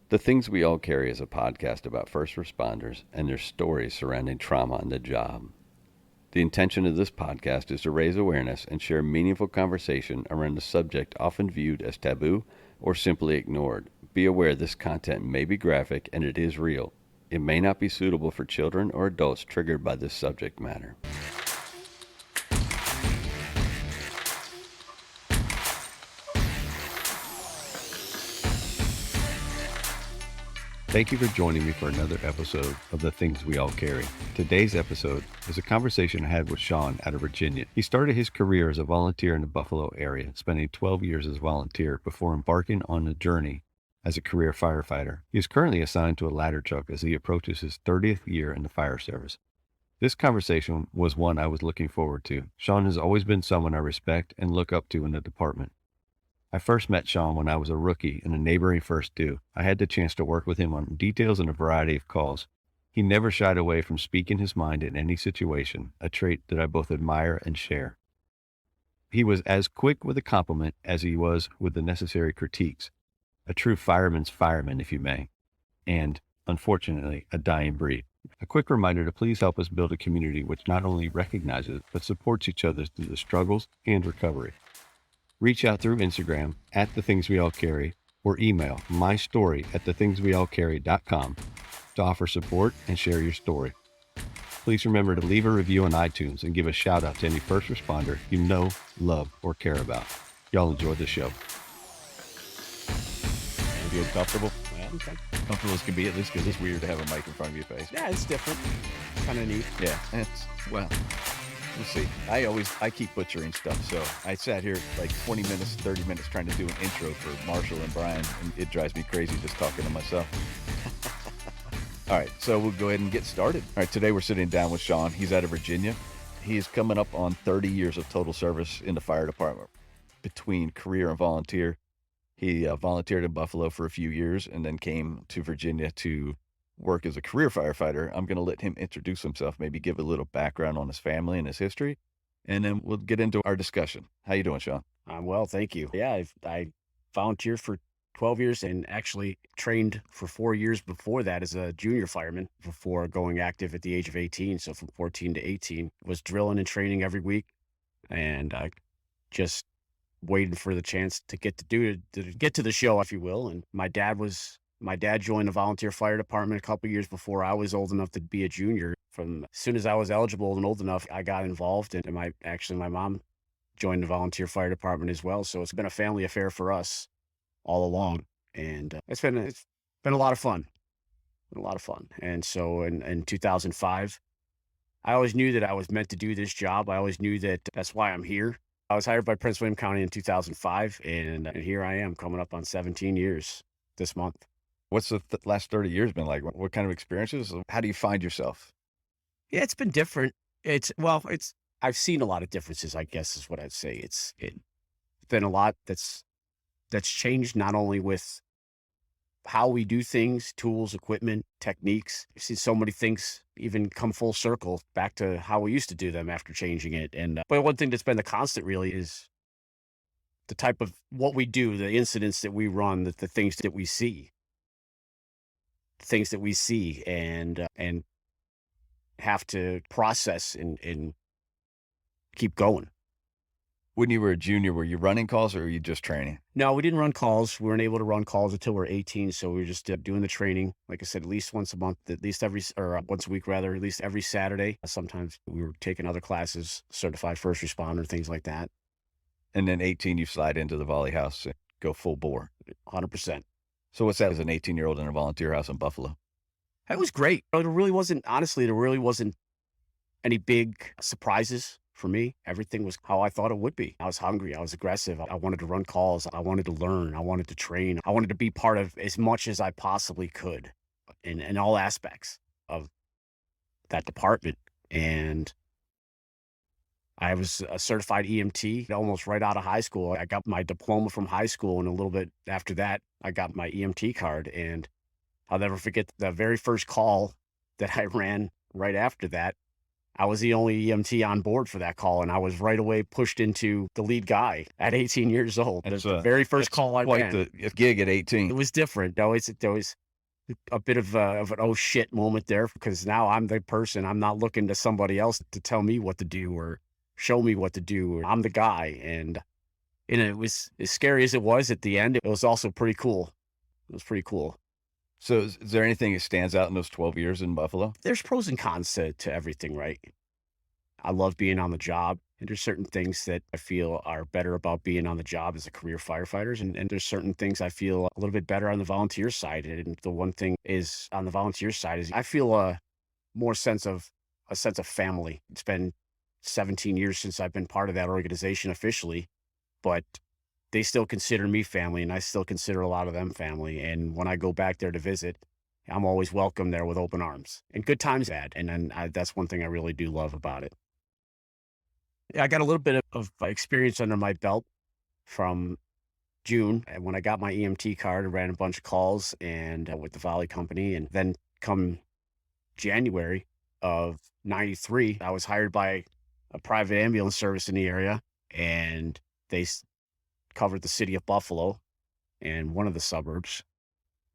The Things We All Carry is a podcast about first responders and their stories surrounding trauma on the job. The intention of this podcast is to raise awareness and share meaningful conversation around a subject often viewed as taboo or simply ignored. Be aware this content may be graphic and it is real. It may not be suitable for children or adults triggered by this subject matter. Thank you for joining me for another episode of The Things We All Carry. Today's episode is a conversation I had with Shawn out of Virginia. He started his career as a volunteer in the Buffalo area, spending 12 years as a volunteer before embarking on a journey as a career firefighter. He is currently assigned to a ladder truck as he approaches his 30th year in the fire service. This conversation was one I was looking forward to. Shawn has always been someone I respect and look up to in the department. I first met Shawn when I was a rookie in a neighboring first due. I had the chance to work with him on details and a variety of calls. He never shied away from speaking his mind in any situation, a trait that I both admire and share. He was as quick with a compliment as he was with the necessary critiques. A true fireman's fireman, if you may, and, unfortunately, a dying breed. A quick reminder to please help us build a community which not only recognizes but supports each other through the struggles and recovery. Reach out through Instagram at The Things We All Carry or email mystory@thethingsweallcarry.com to offer support and share your story. Please remember to leave a review on iTunes and give a shout out to any first responder you know, love, or care about. Y'all enjoy the show. Feel comfortable? Yeah, okay. Comfortable as can be, at least, because it's weird to have a mic in front of your face. Yeah, it's different. Kind of neat. Yeah, well, we'll see. I keep butchering stuff, so I sat here like 20 minutes, 30 minutes trying to do an intro for Marshall and Brian, and it drives me crazy just talking to myself. All right, so we'll go ahead and get started. All right, today we're sitting down with Shawn. He's out of Virginia. He is coming up on 30 years of total service in the fire department between career and volunteer. He volunteered in Buffalo for a few years and then came to Virginia to work as a career firefighter. I'm going to let him introduce himself, maybe give a little background on his family and his history, and then we'll get into our discussion. How you doing, Shawn? I'm well, thank you. Yeah, I volunteered for 12 years and actually trained for 4 years before that as a junior fireman before going active at the age of 18. So from 14 to 18, was drilling and training every week, and I just waiting for the chance to get to get to the show, if you will. And my dad joined the volunteer fire department a couple years before I was old enough to be a junior. From as soon as I was eligible and old enough, I got involved, and my mom joined the volunteer fire department as well. So it's been a family affair for us all along, and it's been a lot of fun. Been a lot of fun. And so in 2005, I always knew that I was meant to do this job. I always knew that that's why I'm here. I was hired by Prince William County in 2005, and here I am coming up on 17 years this month. What's the last 30 years been like? What kind of experiences? How do you find yourself? Yeah, it's been different. I've seen a lot of differences, I guess is what I'd say. It's been a lot that's changed, not only with how we do things, tools, equipment, techniques. I've seen so many things even come full circle back to how we used to do them after changing it. And but one thing that's been the constant really is the type of what we do, the incidents that we run, the things that we see, and have to process and keep going. When you were a junior, were you running calls or were you just training? No, we didn't run calls. We weren't able to run calls until we were 18. So we were just doing the training. Like I said, at least once a month, once a week rather, at least every Saturday. Sometimes we were taking other classes, certified first responder, things like that. And then 18, you slide into the volley house and go full bore. 100%. So what's that as an 18-year-old in a volunteer house in Buffalo? It was great. There really wasn't any big surprises. For me, everything was how I thought it would be. I was hungry. I was aggressive. I wanted to run calls. I wanted to learn. I wanted to train. I wanted to be part of as much as I possibly could in all aspects of that department. And I was a certified EMT almost right out of high school. I got my diploma from high school, and a little bit after that, I got my EMT card. And I'll never forget the very first call that I ran right after that. I was the only EMT on board for that call, and I was right away pushed into the lead guy at 18 years old. That's The very first that's call I quite ran. the gig at It 18. was different. There was a bit of an oh shit moment there because now I'm the person. I'm not looking to somebody else to tell me what to do or show me what to do. I'm the guy, and it was as scary as it was at the end. It was also pretty cool. It was pretty cool. So is there anything that stands out in those 12 years in Buffalo? There's pros and cons to everything, right? I love being on the job. And there's certain things that I feel are better about being on the job as a career firefighters. And there's certain things I feel a little bit better on the volunteer side. And the one thing is on the volunteer side is I feel more a sense of family. It's been 17 years since I've been part of that organization officially, but they still consider me family and I still consider a lot of them family. And when I go back there to visit, I'm always welcome there with open arms and good times bad. And then that's one thing I really do love about it. Yeah, I got a little bit of experience under my belt from June and when I got my EMT card. I ran a bunch of calls and with the Volley Company, and then come January of '93, I was hired by a private ambulance service in the area, and covered the city of Buffalo and one of the suburbs.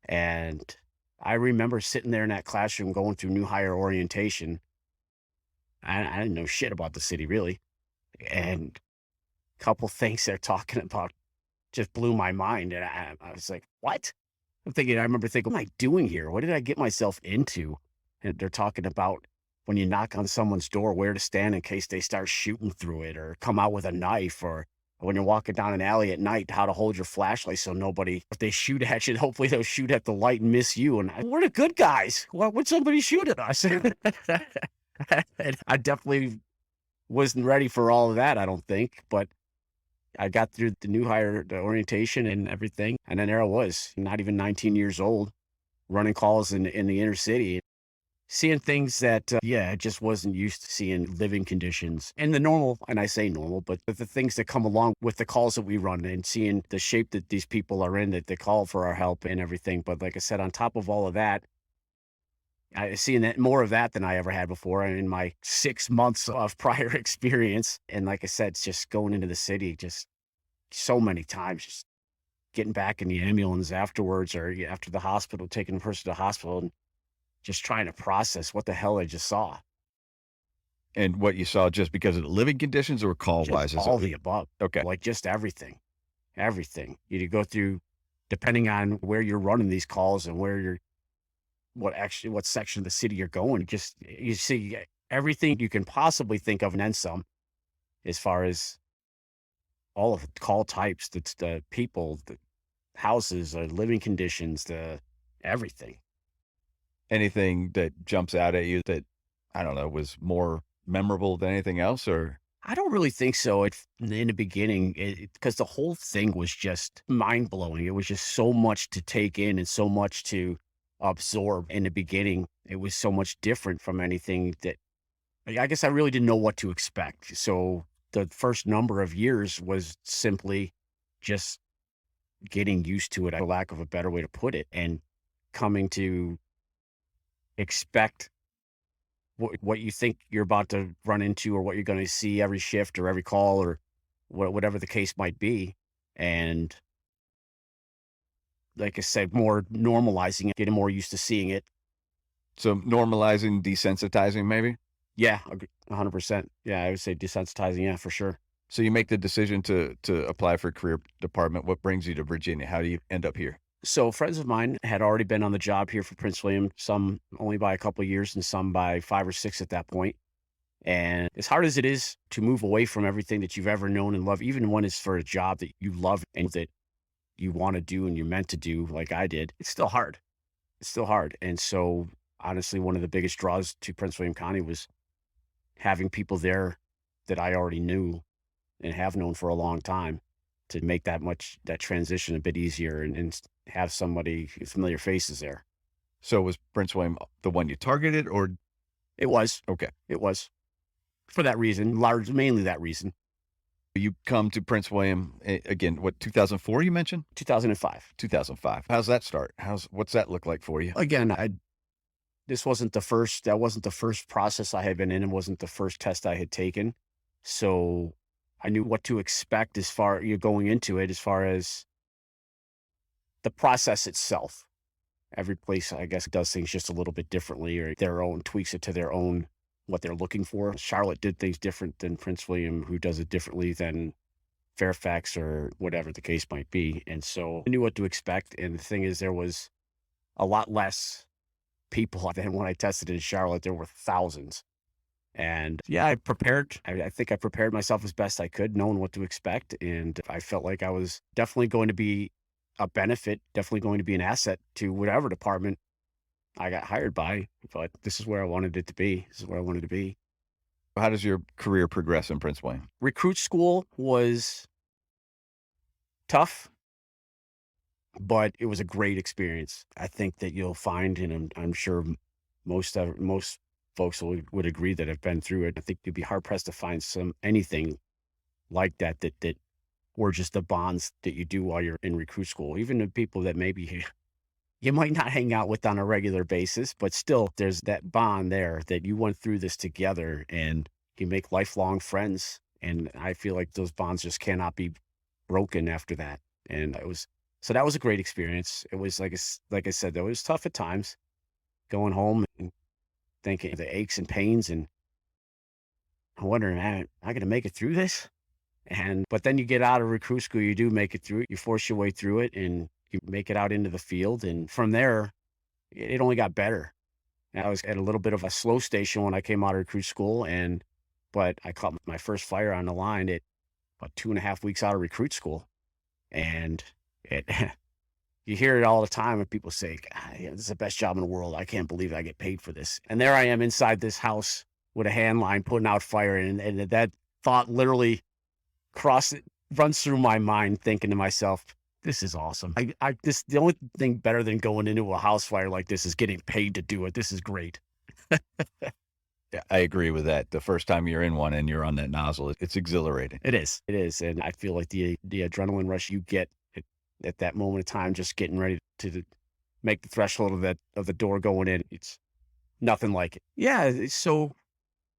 And I remember sitting there in that classroom going through new hire orientation. I didn't know shit about the city really. And a couple things they're talking about just blew my mind. And I was like, what? I remember thinking, what am I doing here? What did I get myself into? And they're talking about when you knock on someone's door, where to stand in case they start shooting through it or come out with a knife, or when you're walking down an alley at night, how to hold your flashlight so nobody, if they shoot at you, hopefully they'll shoot at the light and miss you. And we're the good guys. Why would somebody shoot at us? And I definitely wasn't ready for all of that, I don't think. But I got through the new hire, the orientation and everything. And then there I was, not even 19 years old, running calls in the inner city. Seeing things that, I just wasn't used to seeing, living conditions and the normal, and I say normal, but the things that come along with the calls that we run and seeing the shape that these people are in, that they call for our help and everything. But like I said, on top of all of that, I seeing that more of that than I ever had before in my 6 months of prior experience. And like I said, it's just going into the city, just so many times, just getting back in the ambulance afterwards or after the hospital, taking the person to the hospital and just trying to process what the hell I just saw. And what you saw just because of the living conditions or call wise? Just all the above. Okay. Like just everything, everything. You go through, depending on where you're running these calls and what section of the city you're going, just, you see everything you can possibly think of and then some, as far as all of the call types, the people, the houses, the living conditions, the everything. Anything that jumps out at you that, I don't know, was more memorable than anything else, or? I don't really think so. In the beginning, because the whole thing was just mind blowing. It was just so much to take in and so much to absorb. In the beginning, it was so much different from anything that I guess I really didn't know what to expect. So the first number of years was simply just getting used to it, for lack of a better way to put it, and coming to expect what you think you're about to run into or what you're going to see every shift or every call or whatever the case might be. And like I said, more normalizing it, getting more used to seeing it. So normalizing, desensitizing, maybe? Yeah, 100%. Yeah, I would say desensitizing. Yeah, for sure. So you make the decision to apply for a career department. What brings you to Virginia? How do you end up here? So friends of mine had already been on the job here for Prince William, some only by a couple of years and some by 5 or 6 at that point. And as hard as it is to move away from everything that you've ever known and loved, even when it's for a job that you love and that you want to do and you're meant to do, like I did, it's still hard. It's still hard. And so honestly, one of the biggest draws to Prince William County was having people there that I already knew and have known for a long time, to make that transition a bit easier and have somebody, familiar faces there. So was Prince William the one you targeted, or? It was. Okay. It was. For that reason, mainly that reason. You come to Prince William again, what, 2004 you mentioned? 2005. 2005. How's that start? What's that look like for you? Again, this wasn't the first that wasn't the first process I had been in, and wasn't the first test I had taken. So I knew what to expect as far you're going into it, as far as the process itself. Every place, I guess, does things just a little bit differently, or their own tweaks it to their own what they're looking for. Charlotte did things different than Prince William, who does it differently than Fairfax or whatever the case might be. And so I knew what to expect. And the thing is, there was a lot less people than when I tested in Charlotte. There were thousands. And yeah, I prepared. I think I prepared myself as best I could, knowing what to expect. And I felt like I was definitely going to be a benefit, definitely going to be an asset to whatever department I got hired by. But this is where I wanted it to be. This is where I wanted to be. How does your career progress in Prince William? Recruit school was tough, but it was a great experience. I think that you'll find, and I'm sure most folks would agree that have been through it. I think you'd be hard pressed to find anything like that were just the bonds that you do while you're in recruit school. Even the people that maybe you might not hang out with on a regular basis, but still there's that bond there that you went through this together, and you make lifelong friends. And I feel like those bonds just cannot be broken after that. And that was a great experience. It was like I said, though, it was tough at times going home and thinking of the aches and pains, and wondering, man, am I going to make it through this? But then you get out of recruit school, you do make it through it. You force your way through it, and you make it out into the field. And from there, it only got better. And I was at a little bit of a slow station when I came out of recruit school, but I caught my first fire on the line at about 2.5 weeks out of recruit school. And it, you hear it all the time when people say, "God, yeah, this is the best job in the world. I can't believe I get paid for this." And there I am inside this house with a hand line putting out fire. And that thought literally runs through my mind, thinking to myself, this is awesome. The only thing better than going into a house fire like this is getting paid to do it. This is great. Yeah, I agree with that. The first time you're in one and you're on that nozzle, it's exhilarating. It is. It is. And I feel like the adrenaline rush you get at that moment of time, just getting ready to make the threshold of the door going in, it's nothing like it. Yeah. So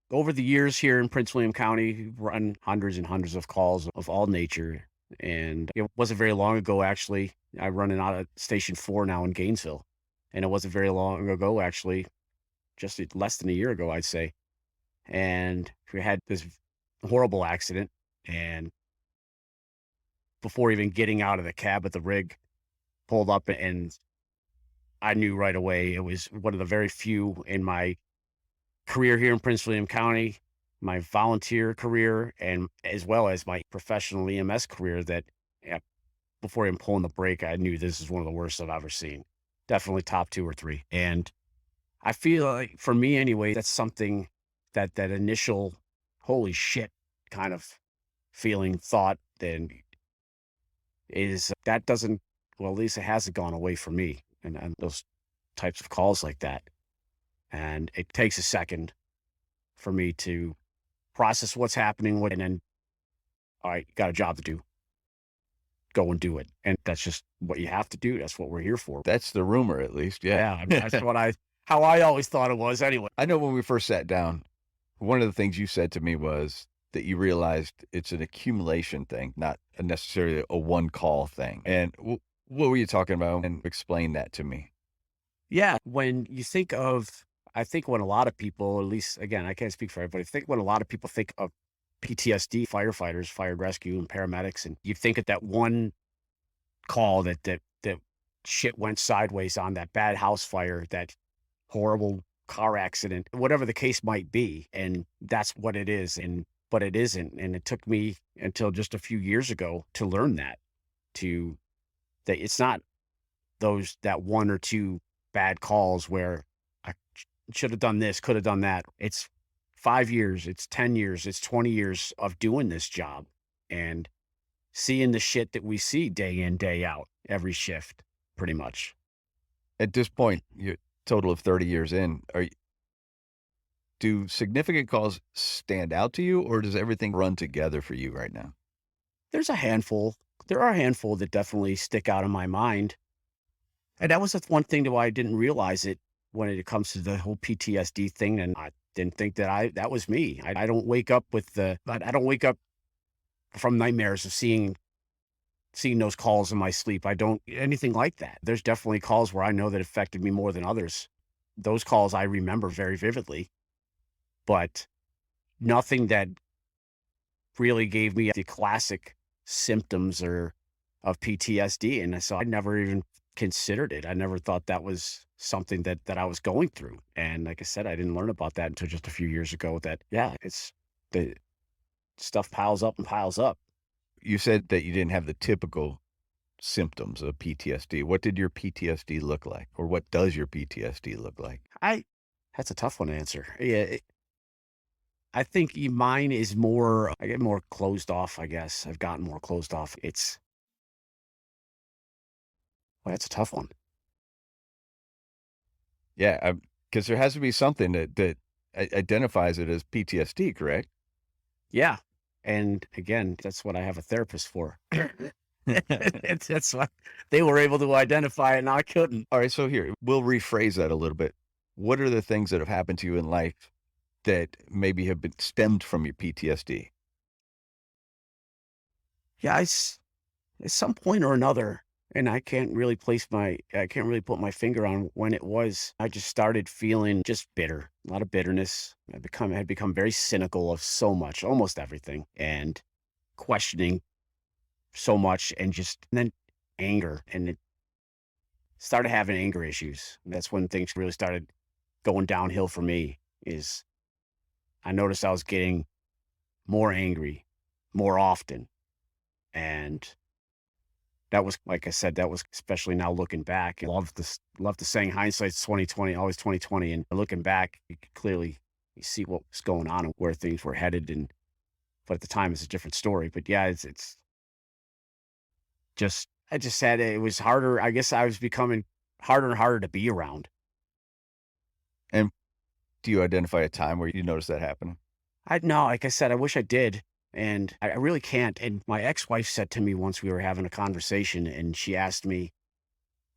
over the years here in Prince William County, we've run hundreds and hundreds of calls of all nature. And it wasn't very long ago, actually. I'm running out of Station 4 now in Gainesville. And it wasn't very long ago, actually, just less than a year ago, I'd say. And we had this horrible accident. And before even getting out of the cab at the rig, pulled up, and I knew right away it was one of the very few in my career here in Prince William County, my volunteer career, and as well as my professional EMS career, that before even pulling the brake, I knew this is one of the worst I've ever seen. Definitely top 2 or 3. And I feel like, for me anyway, that's something that initial holy shit kind of feeling, thought, then that doesn't, well, at least it hasn't gone away from me, and those types of calls like that. And it takes a second for me to process what's happening, and then, all right, got a job to do. Go and do it. And that's just what you have to do. That's what we're here for. That's the rumor, at least. Yeah. Yeah, I mean, that's how I always thought it was anyway. I know when we first sat down, one of the things you said to me was that you realized it's an accumulation thing, not necessarily a one call thing. And what were you talking about? And explain that to me. Yeah. When you think of, I think when a lot of people, at least, again, I can't speak for everybody, I think when a lot of people think of PTSD, firefighters, fire and rescue, and paramedics, and you think of that one call that shit went sideways on, that bad house fire, that horrible car accident, whatever the case might be. And that's what it is. But it isn't. And it took me until just a few years ago to learn that it's not that 1 or 2 bad calls where I should have done this, could have done that. It's 5 years, it's 10 years, it's 20 years of doing this job and seeing the shit that we see day in, day out, every shift, pretty much. At this point, you're total of 30 years in. Do significant calls stand out to you, or does everything run together for you right now? There are a handful that definitely stick out in my mind. And that was the one thing that I didn't realize it when it comes to the whole PTSD thing, and I didn't think that that was me. I don't wake up with I don't wake up from nightmares of seeing those calls in my sleep. I don't anything like that. There's definitely calls where I know that affected me more than others. Those calls I remember very vividly, but nothing that really gave me the classic symptoms or of PTSD. And so I never even considered it. I never thought that was something that I was going through. And like I said, I didn't learn about that until just a few years ago that, yeah, it's the stuff piles up and piles up. You said that you didn't have the typical symptoms of PTSD. What did your PTSD look like? Or what does your PTSD look like? That's a tough one to answer. Yeah. I think mine is more, I get more closed off, I guess. I've gotten more closed off. Well, that's a tough one. Yeah, because there has to be something that identifies it as PTSD, correct? Yeah. And again, that's what I have a therapist for. That's why they were able to identify it and I couldn't. All right, so here, we'll rephrase that a little bit. What are the things that have happened to you in life that maybe have been stemmed from your PTSD? Yeah, at some point or another, and I can't really put my finger on when it was. I just started feeling just bitter, a lot of bitterness. Had become very cynical of so much, almost everything, and questioning so much, and then anger, and it started having anger issues. That's when things really started going downhill for me. Is I noticed I was getting more angry more often, and that was, like I said, that was especially now looking back. I love the saying hindsight's 2020, always 2020. And looking back, you could clearly you see what was going on and where things were headed. And but at the time, it's a different story. But yeah, it's just I just said it was harder. I guess I was becoming harder and harder to be around. And do you identify a time where you noticed that happening? I no, like I said, I wish I did. And I really can't. And my ex-wife said to me once we were having a conversation, and she asked me,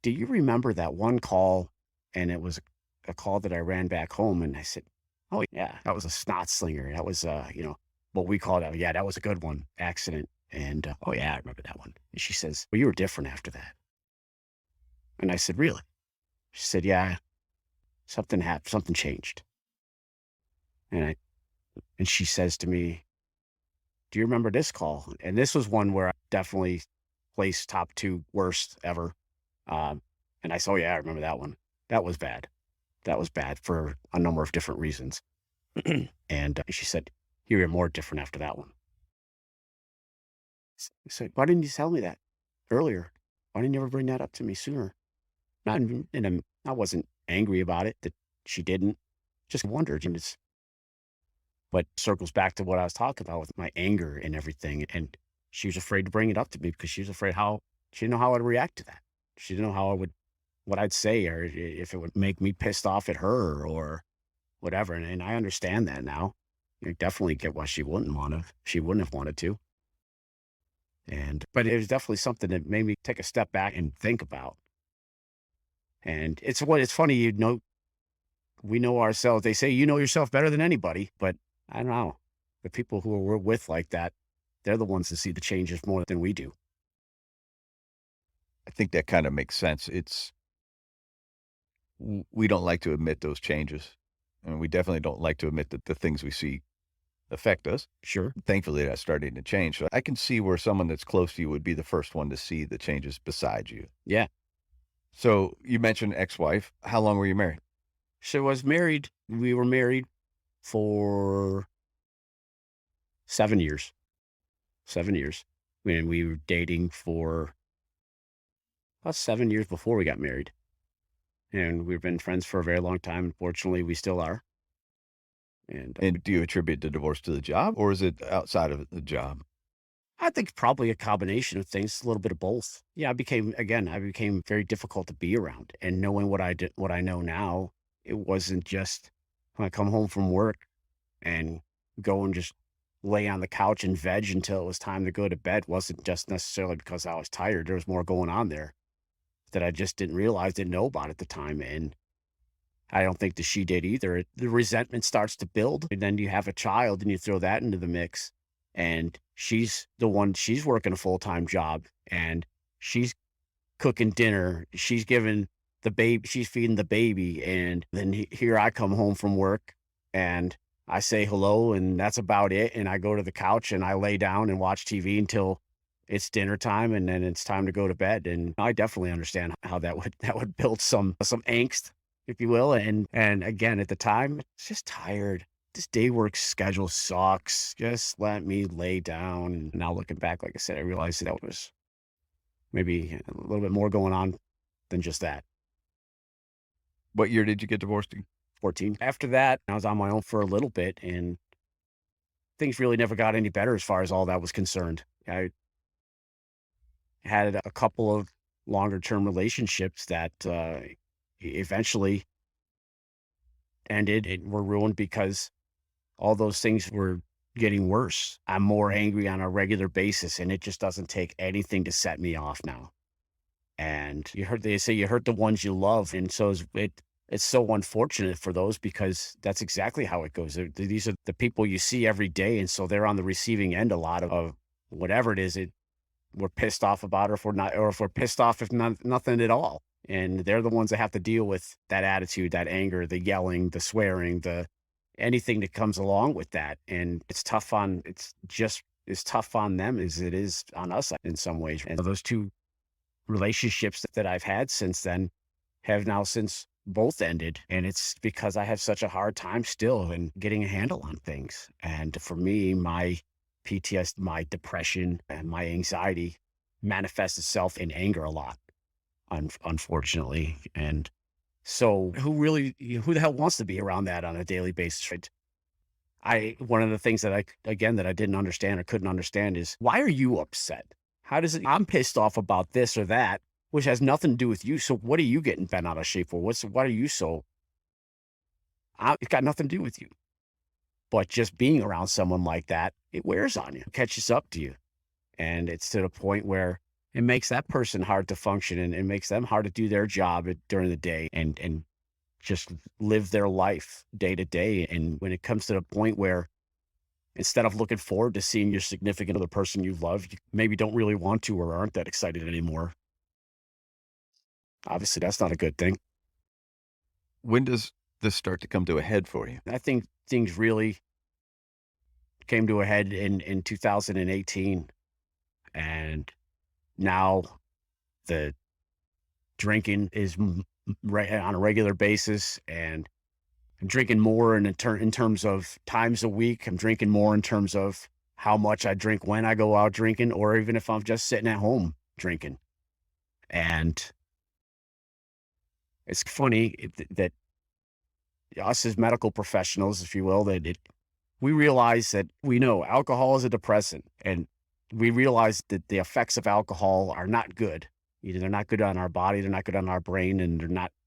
"Do you remember that one call?" And it was a call that I ran back home, and I said, "Oh, yeah, that was a snot slinger. That was, what we called it. Yeah, that was a good one, accident." And, "Oh, yeah, I remember that one." And she says, "Well, you were different after that." And I said, "Really?" She said, "Yeah, something happened. Something changed." And and she says to me, "Do you remember this call?" And this was one where I definitely placed top 2 worst ever. Um, and I said, "Oh, yeah, I remember that one. That was bad. That was bad for a number of different reasons." And she said, "You were more different after that one." I said, "Why didn't you tell me that earlier? Why didn't you ever bring that up to me sooner?" Not in, in a, I wasn't angry about it that she didn't. Just wondered. And but circles back to what I was talking about with my anger and everything. And she was afraid to bring it up to me because she was afraid how she didn't know how I'd react to that. She didn't know how I would what I'd say or if it would make me pissed off at her or whatever. And I understand that now. I definitely get why she wouldn't have wanted to. And but it was definitely something that made me take a step back and think about. And it's funny, we know ourselves. They say you know yourself better than anybody, but I don't know. The people who we're with like that, they're the ones that see the changes more than we do. I think that kind of makes sense. We don't like to admit those changes, and we definitely don't like to admit that the things we see affect us. Sure. Thankfully, that's starting to change. So I can see where someone that's close to you would be the first one to see the changes beside you. Yeah. So you mentioned ex-wife. How long were you married? So I was married. We were married for 7 years. 7 years. And we were dating for about 7 years before we got married. And we've been friends for a very long time. Unfortunately, we still are. And And do you attribute the divorce to the job, or is it outside of the job? I think probably a combination of things, a little bit of both. Yeah, I became very difficult to be around. And knowing what I know now, it wasn't just when I come home from work and go and just lay on the couch and veg until it was time to go to bed wasn't just necessarily because I was tired. There was more going on there that I just didn't realize, didn't know about at the time. And I don't think that she did either. The resentment starts to build, and then you have a child and you throw that into the mix. And she's working a full-time job and she's cooking dinner. She's feeding the baby. And then here I come home from work and I say hello and that's about it. And I go to the couch and I lay down and watch TV until it's dinner time and then it's time to go to bed. And I definitely understand how that would build some angst, if you will. And again, at the time, it's just tired. This day work schedule sucks. Just let me lay down. And now looking back, like I said, I realized that was maybe a little bit more going on than just that. What year did you get divorced? 14. After that, I was on my own for a little bit and things really never got any better as far as all that was concerned. I had a couple of longer term relationships that eventually ended and were ruined because all those things were getting worse. I'm more angry on a regular basis, and it just doesn't take anything to set me off now. And they say you hurt the ones you love, and it's so unfortunate for those because that's exactly how it goes. These are the people you see every day, and so they're on the receiving end a lot of whatever it is we're pissed off about, or if we're not, or if we're pissed off if nothing at all. And they're the ones that have to deal with that attitude, that anger, the yelling, the swearing, the anything that comes along with that. And it's just as tough on them as it is on us in some ways. And those two relationships that I've had since then have now since both ended. And it's because I have such a hard time still in getting a handle on things. And for me, my PTSD, my depression and my anxiety manifests itself in anger a lot, unfortunately. And so who the hell wants to be around that on a daily basis? Right? One of the things that that I didn't understand or couldn't understand is why are you upset? I'm pissed off about this or that, which has nothing to do with you. So what are you getting bent out of shape for? What are you it's got nothing to do with you. But just being around someone like that, it wears on you, it catches up to you. And it's to the point where it makes that person hard to function and it makes them hard to do their job during the day and just live their life day to day. And when it comes to the point where instead of looking forward to seeing your significant other person you love, you maybe don't really want to or aren't that excited anymore. Obviously, that's not a good thing. When does this start to come to a head for you? I think things really came to a head in 2018. And now the drinking is on a regular basis, and I'm drinking more in terms of times a week. I'm drinking more in terms of how much I drink when I go out drinking, or even if I'm just sitting at home drinking. And it's funny that us as medical professionals, if you will, we realize that we know alcohol is a depressant, and we realize that the effects of alcohol are not good. Either they're not good on our body, they're not good on our brain, and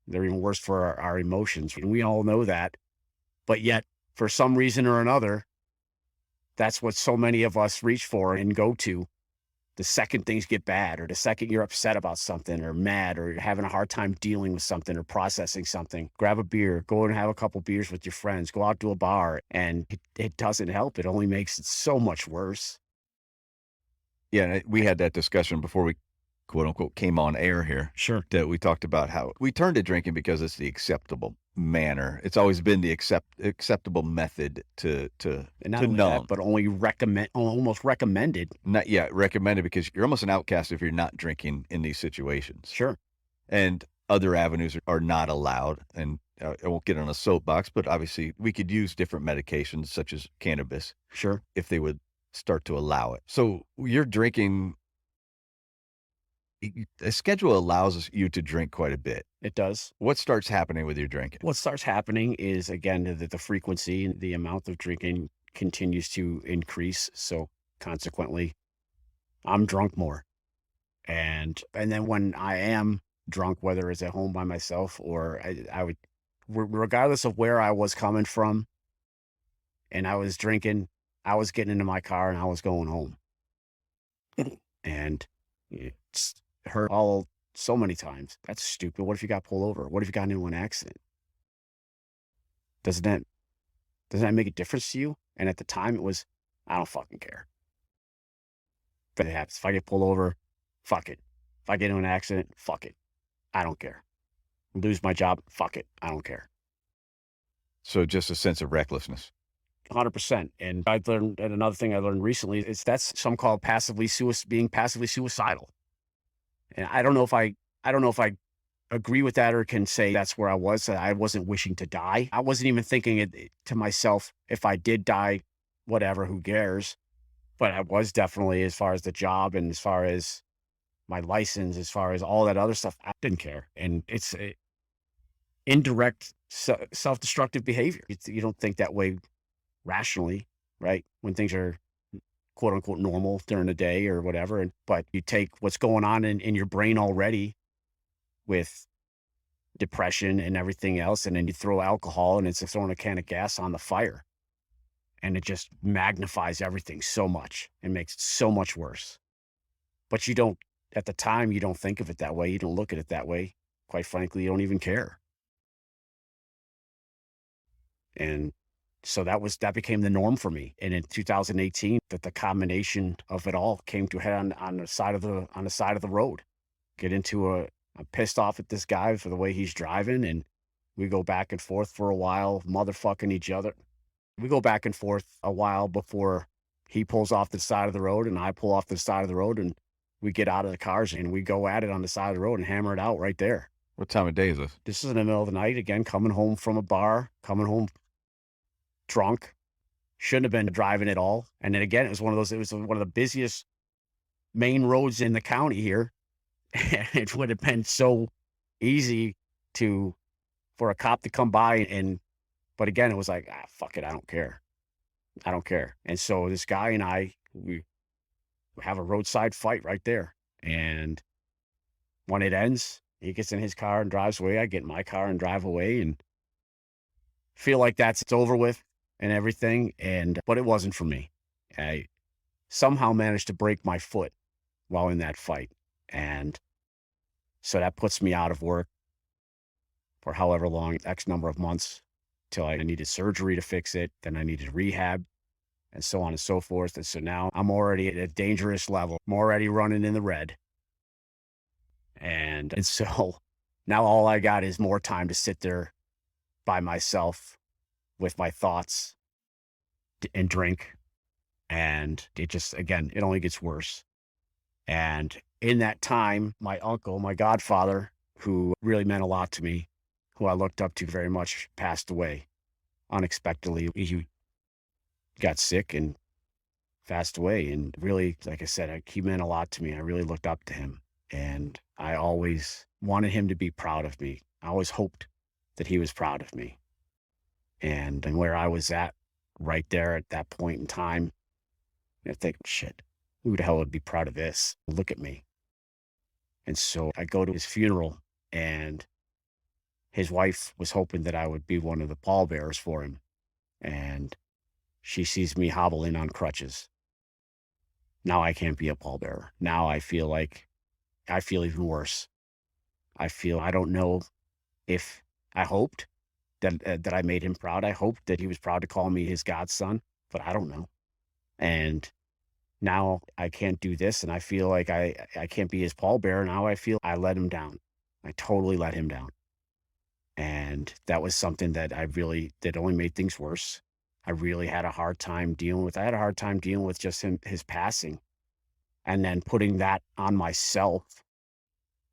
they're even worse for our emotions. And we all know that. But yet, for some reason or another, that's what so many of us reach for and go to the second things get bad, or the second you're upset about something or mad or you're having a hard time dealing with something or processing something. Grab a beer, go and have a couple beers with your friends, go out to a bar, and it doesn't help. It only makes it so much worse. Yeah, we had that discussion before we quote unquote came on air here. Sure. That we talked about how we turned to drinking because it's the acceptable manner. It's always been the acceptable method to And not to only numb. that, but only almost recommended. Not yet recommended because you're almost an outcast if you're not drinking in these situations. Sure. And other avenues are not allowed. And I won't get on a soapbox, but obviously we could use different medications such as cannabis Sure. if they would start to allow it. So you're drinking. A schedule allows you to drink quite a bit. It does. What starts happening with your drinking? What starts happening is, again, the frequency and the amount of drinking continues to increase. So consequently, I'm drunk more. And then when I am drunk, whether it's at home by myself or I would, regardless of where I was coming from and I was drinking, I was getting into my car and I was going home. And it's hurt all so many times. That's stupid. What if you got pulled over? What if you got into an accident? Doesn't that doesn't that make a difference to you? And at the time it was, I don't fucking care. If it happens, if I get pulled over, fuck it. If I get in an accident, fuck it. I don't care. Lose my job, fuck it. I don't care. So just a sense of recklessness. 100%. And I learned, and another thing I learned recently is that's some call being passively suicidal. And I don't know if I agree with that or can say that's where I was. That I wasn't wishing to die. I wasn't even thinking it to myself, if I did die, whatever, who cares? But I was definitely, as far as the job and as far as my license, as far as all that other stuff, I didn't care. And it's indirect self-destructive behavior. You don't think that way rationally, right? When things are quote unquote normal during the day or whatever. But you take what's going on in your brain already with depression and everything else, and then you throw alcohol and it's like throwing a can of gas on the fire. And it just magnifies everything so much and makes it so much worse. But you don't, at the time, you don't think of it that way. You don't look at it that way. Quite frankly, you don't even care. And so that became the norm for me. And in 2018, that the combination of it all came to a head on the side of the road. I'm pissed off at this guy for the way he's driving, and we go back and forth for a while, motherfucking each other. We go back and forth a while before he pulls off the side of the road and I pull off the side of the road, and we get out of the cars and we go at it on the side of the road and hammer it out right there. What time of day is this? This is in the middle of the night, again, coming home from a bar, coming home drunk. Shouldn't have been driving at all. And then again, it was one of the busiest main roads in the county here. And it would have been so easy for a cop to come by but again, it was like, fuck it, I don't care. I don't care. And so this guy and we have a roadside fight right there. And when it ends, he gets in his car and drives away. I get in my car and drive away and feel like it's over with and everything. But it wasn't for me. I somehow managed to break my foot while in that fight. And so that puts me out of work for however long, X number of months, till I needed surgery to fix it. Then I needed rehab and so on and so forth. And so now I'm already at a dangerous level. I'm already running in the red. And so now all I got is more time to sit there by myself with my thoughts and drink. And it just, again, it only gets worse. And in that time, my uncle, my godfather, who really meant a lot to me, who I looked up to very much, passed away unexpectedly. He got sick and passed away. And really, like I said, he meant a lot to me. I really looked up to him. And I always wanted him to be proud of me. I always hoped that he was proud of me. And where I was at right there at that point in time, I think, shit, who the hell would be proud of this? Look at me. And so I go to his funeral, and his wife was hoping that I would be one of the pallbearers for him. And she sees me hobbling on crutches. Now I can't be a pallbearer. Now I feel even worse. I don't know if I hoped that I made him proud. I hoped that he was proud to call me his godson, but I don't know. And now I can't do this, and I feel like I can't be his pallbearer. Now I feel I let him down. I totally let him down. And that was something that that only made things worse. I really had a hard time dealing with. I had a hard time dealing with just his passing, and then putting that on myself,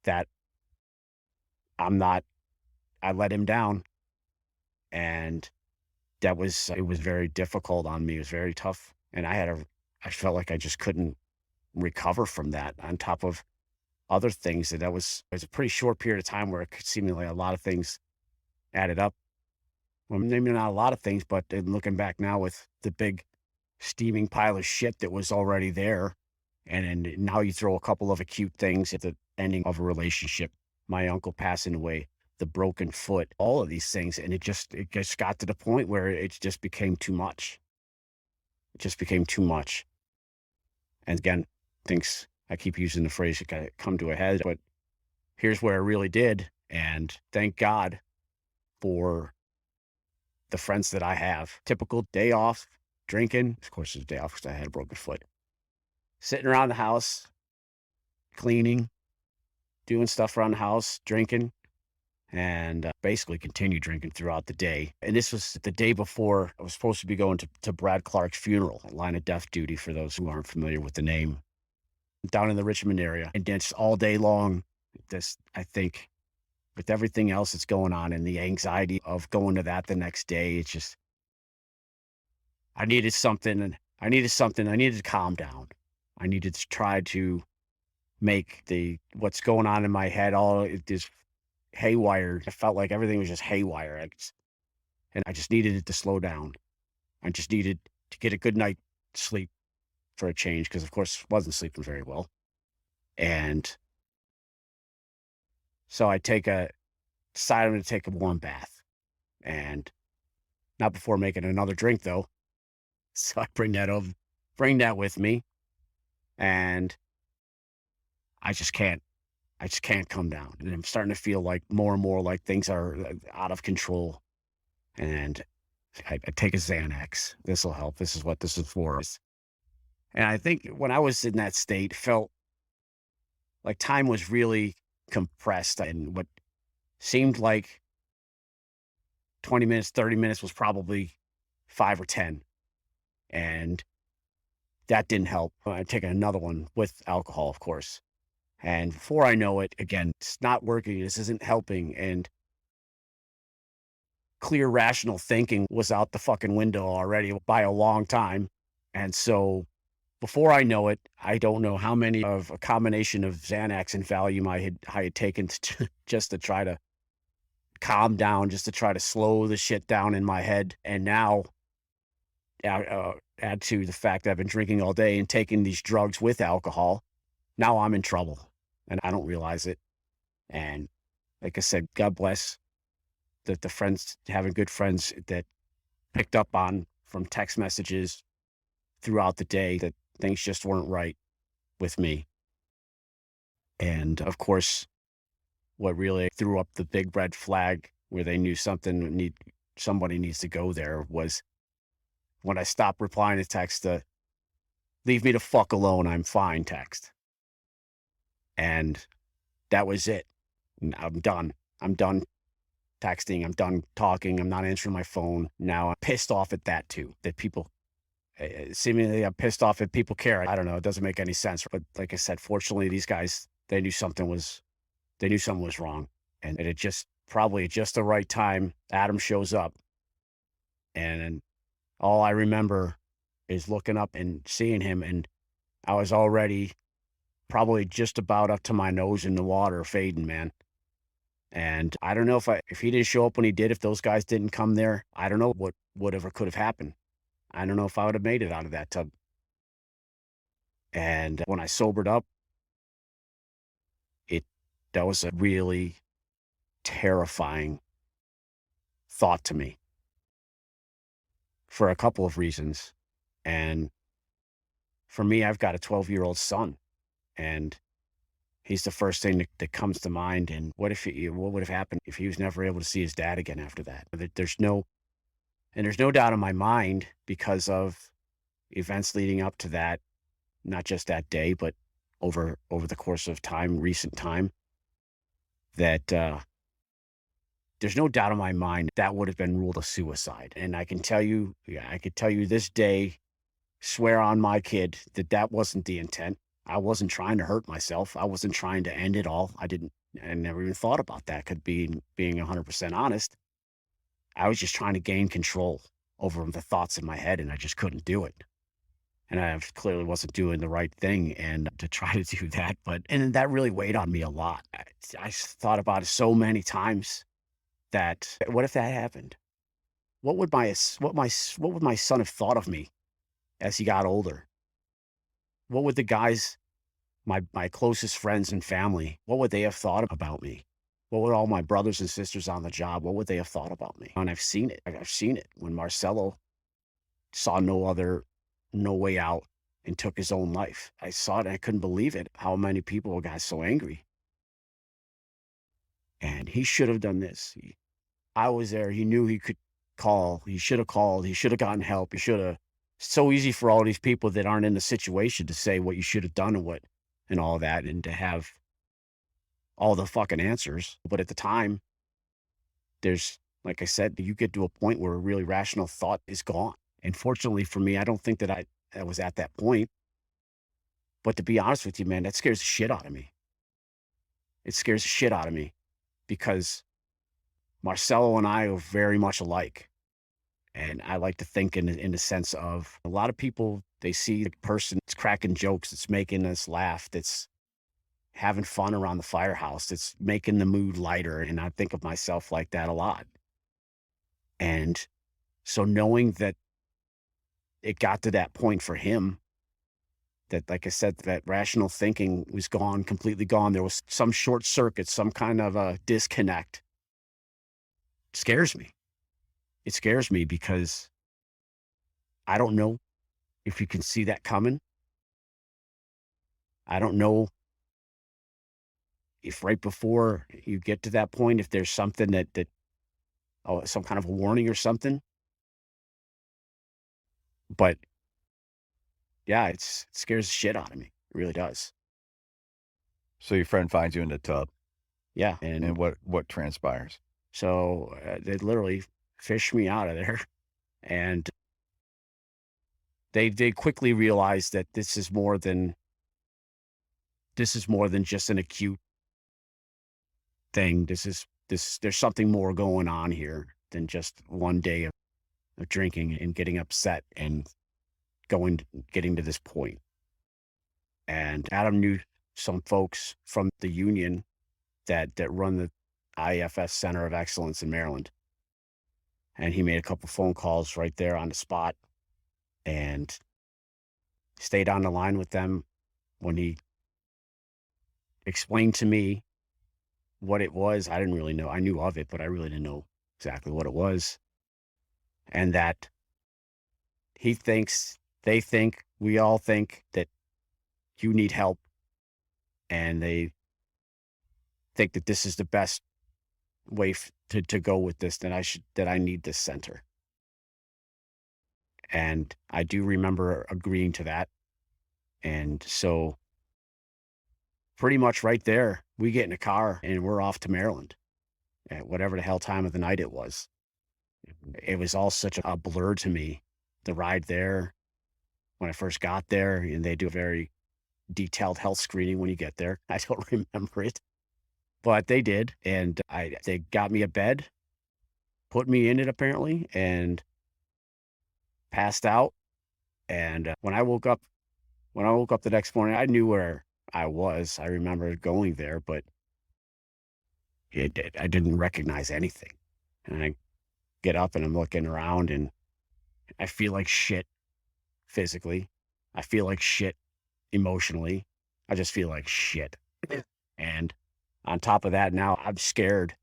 that I let him down. And it was very difficult on me. It was very tough. And I felt like I just couldn't recover from that, on top of other things. It was a pretty short period of time where it seemed like a lot of things added up. Well, maybe not a lot of things, but in looking back now with the big steaming pile of shit that was already there. And then now you throw a couple of acute things at the ending of a relationship, my uncle passing away, the broken foot, all of these things. And it just got to the point where it just became too much. It just became too much. And again, I keep using the phrase, it got to come to a head, but here's where it really did. And thank God for the friends that I have. Typical day off, drinking. Of course, it was a day off because I had a broken foot. Sitting around the house, cleaning, doing stuff around the house, drinking, and basically continued drinking throughout the day. And this was the day before I was supposed to be going to Brad Clark's funeral, line of death duty for those who aren't familiar with the name, down in the Richmond area. And just all day long, this, I think, with everything else that's going on and the anxiety of going to that the next day, it's just, I needed something and I needed something. I needed to calm down. I needed to try to make what's going on in my head this haywire. I felt like everything was just haywire. And I just needed it to slow down. I just needed to get a good night sleep for a change because, of course, wasn't sleeping very well. And so decided I'm going to take a warm bath, and not before making another drink though. So I bring that with me, and I just can't come down. And I'm starting to feel like more and more like things are out of control. And I take a Xanax. This will help. This is what this is for. And I think when I was in that state, felt like time was really compressed, and what seemed like 20 minutes, 30 minutes was probably 5 or 10. And that didn't help. I'd taken another one with alcohol, of course. And before I know it, again, it's not working. This isn't helping. And clear, rational thinking was out the fucking window already by a long time. And so before I know it, I don't know how many of a combination of Xanax and Valium I had taken just to try to calm down, just to try to slow the shit down in my head. And now add to the fact that I've been drinking all day and taking these drugs with alcohol. Now I'm in trouble and I don't realize it. And like I said, God bless the friends, having good friends that picked up on from text messages throughout the day that things just weren't right with me. And of course, what really threw up the big red flag where they knew somebody needs to go there was when I stopped replying to text, leave me the fuck alone, I'm fine text. And that was it. I'm done. I'm done texting. I'm done talking. I'm not answering my phone. Now I'm pissed off at that too, that people seemingly I'm pissed off that people care. I don't know. It doesn't make any sense. But like I said, fortunately, these guys, they knew something was wrong. And it just probably at just the right time, Adam shows up. And all I remember is looking up and seeing him. And I was already probably just about up to my nose in the water, fading, man. And I don't know if he didn't show up when he did, if those guys didn't come there, I don't know whatever could have happened. I don't know if I would have made it out of that tub. And when I sobered up, that was a really terrifying thought to me for a couple of reasons. And for me, I've got a 12-year-old son, and he's the first thing that comes to mind. And what would have happened if he was never able to see his dad again after that? There's no doubt in my mind, because of events leading up to that, not just that day, but over the course of time, recent time, that there's no doubt in my mind that would have been ruled a suicide. And I could tell you this day, swear on my kid that wasn't the intent. I wasn't trying to hurt myself. I wasn't trying to end it all. I never even thought about that. Being 100% honest. I was just trying to gain control over the thoughts in my head, and I just couldn't do it. And I clearly wasn't doing the right thing and to try to do that. And that really weighed on me a lot. I thought about it so many times that what if that happened? What would my son have thought of me as he got older? What would the guys, my closest friends and family, what would they have thought about me? What would all my brothers and sisters on the job, what would they have thought about me? And I've seen it. I've seen it when Marcelo saw no way out and took his own life. I saw it and I couldn't believe it, how many people got so angry. And he should have done this. I was there. He knew he could call. He should have called. He should have gotten help. He should have. So easy for all these people that aren't in the situation to say what you should have done and what and all that, and to have all the fucking answers. But at the time, there's like I said, you get to a point where a really rational thought is gone. And fortunately for me, I don't think that I was at that point. But to be honest with you, man, that scares the shit out of me. It scares the shit out of me because Marcelo and I are very much alike. And I like to think in the sense of a lot of people, they see the person that's cracking jokes, that's making us laugh, that's having fun around the firehouse, that's making the mood lighter. And I think of myself like that a lot. And so knowing that it got to that point for him, that, like I said, that rational thinking was gone, completely gone. There was some short circuit, some kind of a disconnect. It scares me. It scares me because I don't know if you can see that coming. I don't know if right before you get to that point, if there's something oh, some kind of a warning or something. But yeah, it scares the shit out of me. It really does. So your friend finds you in the tub, Yeah. and And what transpires? so they literally fished me out of there. And they quickly realized that this is more than just an acute thing. There's something more going on here than just one day of drinking and getting upset and getting to this point. And Adam knew some folks from the union that run the IFS Center of Excellence in Maryland. And he made a couple phone calls right there on the spot and stayed on the line with them when he explained to me what it was. I didn't really know. I knew of it, but I really didn't know exactly what it was. And that they think, we all think that you need help. And they think that this is the best way to go with this, that I need this center. And I do remember agreeing to that. And so pretty much right there, we get in a car and we're off to Maryland at whatever the hell time of the night it was. It was all such a blur to me. The ride there, when I first got there, and they do a very detailed health screening when you get there. I don't remember it, but they did. And they got me a bed, put me in it apparently, and passed out. And when I woke up the next morning, I knew where I was. I remember going there, but I didn't recognize anything. And I get up and I'm looking around and I feel like shit physically. I feel like shit emotionally. I just feel like shit. And on top of that, now I'm scared.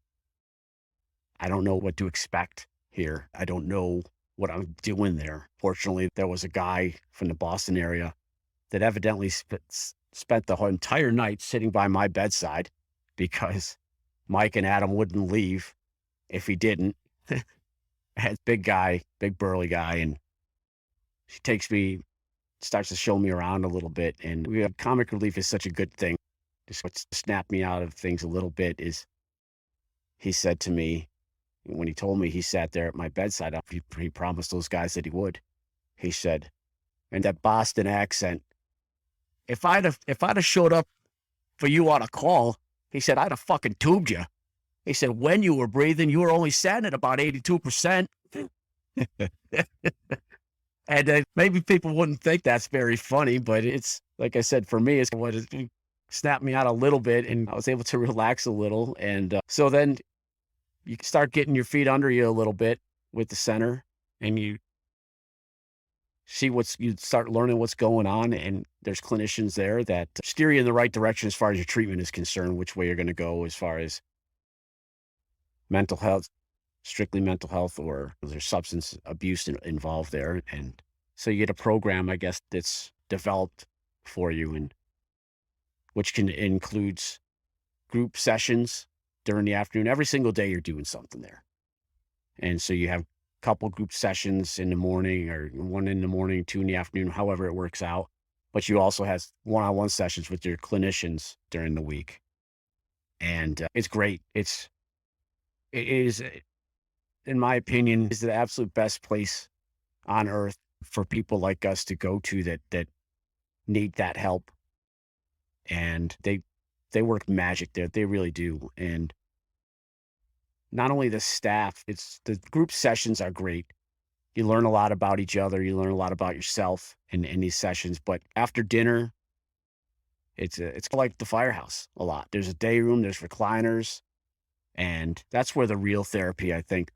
I don't know what to expect here. I don't know what I'm doing there. Fortunately, there was a guy from the Boston area that evidently spent the whole entire night sitting by my bedside because Mike and Adam wouldn't leave if he didn't. Big guy, big burly guy, and she takes me, starts to show me around a little bit. And comic relief is such a good thing. Just what snapped me out of things a little bit is he said to me, when he told me he sat there at my bedside, he promised those guys that he would. He said, in that Boston accent, if I'd have showed up for you on a call, he said, I'd have fucking tubed you. He said, when you were breathing, you were only sitting at about 82%. And maybe people wouldn't think that's very funny, but it's, like I said, for me, it's what it snapped me out a little bit, and I was able to relax a little. And so then you start getting your feet under you a little bit with the center, and you start learning what's going on, and there's clinicians there that steer you in the right direction as far as your treatment is concerned, which way you're going to go as far as mental health, strictly mental health, or there's substance abuse involved there. And so you get a program, I guess, that's developed for you, and which includes group sessions during the afternoon. Every single day you're doing something there. And so you have couple group sessions in the morning, or one in the morning, two in the afternoon, however it works out. But you also have one-on-one sessions with your clinicians during the week. And it's great. It is, in my opinion, is the absolute best place on earth for people like us to go to that need that help. And they work magic there. They really do. And not only the staff, it's the group sessions are great. You learn a lot about each other. You learn a lot about yourself in these sessions. But after dinner, it's like the firehouse a lot. There's a day room, there's recliners, and that's where the real therapy, I think,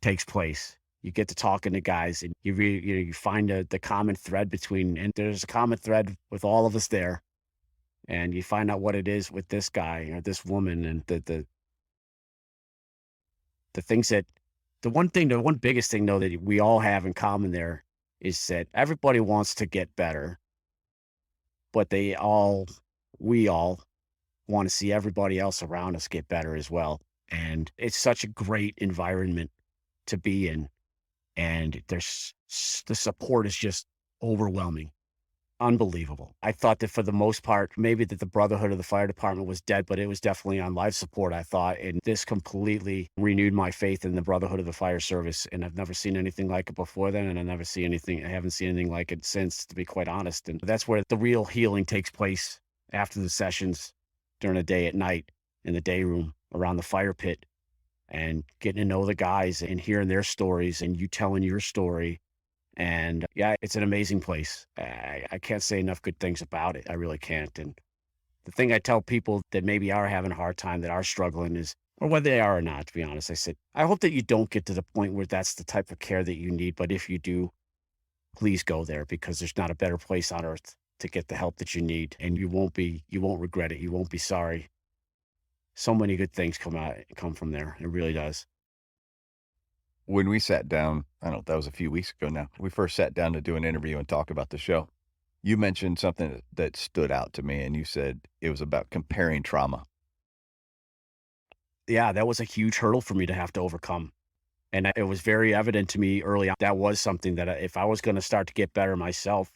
takes place. You get to talking to guys, and you find the common thread between, and there's a common thread with all of us there, and you find out what it is with this guy or this woman, and the things that the one biggest thing though that we all have in common there is that everybody wants to get better, but we all want to see everybody else around us get better as well. And it's such a great environment to be in. And the support is just overwhelming. Unbelievable. I thought that for the most part, maybe that the brotherhood of the fire department was dead, but it was definitely on life support, I thought. And this completely renewed my faith in the brotherhood of the fire service. And I've never seen anything like it before then. And I haven't seen anything like it since, to be quite honest. And that's where the real healing takes place after the sessions during the day, at night, in the day room around the fire pit, and getting to know the guys and hearing their stories and you telling your story. And yeah, it's an amazing place. I can't say enough good things about it. I really can't. And the thing I tell people that maybe are having a hard time, that are struggling, is, or whether they are or not, to be honest, I said, I hope that you don't get to the point where that's the type of care that you need. But if you do, please go there, because there's not a better place on earth to get the help that you need. And you won't regret it. You won't be sorry. So many good things come from there. It really does. When we sat down, I don't know, that was a few weeks ago now. We first sat down to do an interview and talk about the show. You mentioned something that stood out to me, and you said it was about comparing trauma. Yeah, that was a huge hurdle for me to have to overcome. And it was very evident to me early on. That was something that if I was going to start to get better myself,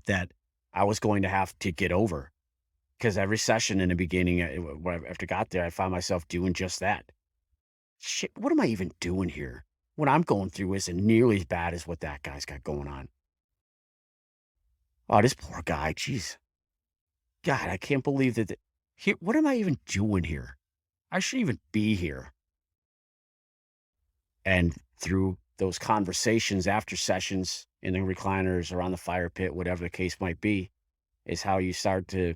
that I was going to have to get over. Because every session in the beginning, after I got there, I found myself doing just that. Shit, what am I even doing here? What I'm going through isn't nearly as bad as what that guy's got going on. Oh, this poor guy, jeez. God, I can't believe that. What am I even doing here? I shouldn't even be here. And through those conversations after sessions in the recliners or on the fire pit, whatever the case might be, is how you start to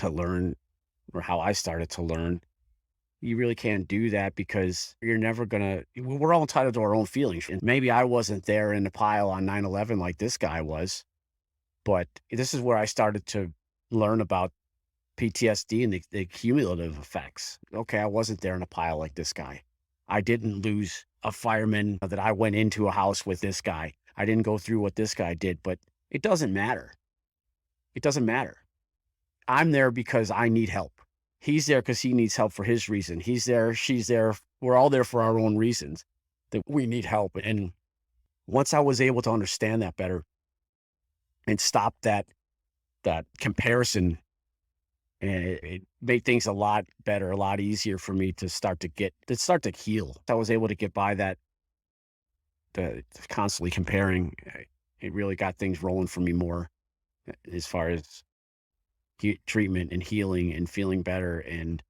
learn, or how I started to learn. You really can't do that, because you're never gonna, we're all entitled to our own feelings. And maybe I wasn't there in the pile on 9/11 like this guy was, but this is where I started to learn about PTSD and the cumulative effects. Okay, I wasn't there in a pile like this guy. I didn't lose a fireman that I went into a house with this guy. I didn't go through what this guy did, but it doesn't matter. It doesn't matter. I'm there because I need help. He's there because he needs help for his reason. He's there, she's there. We're all there for our own reasons, that we need help. And once I was able to understand that better and stop that comparison, and it made things a lot better, a lot easier for me to start to heal. I was able to get by the constantly comparing. It really got things rolling for me more, as far as treatment and healing and feeling better. And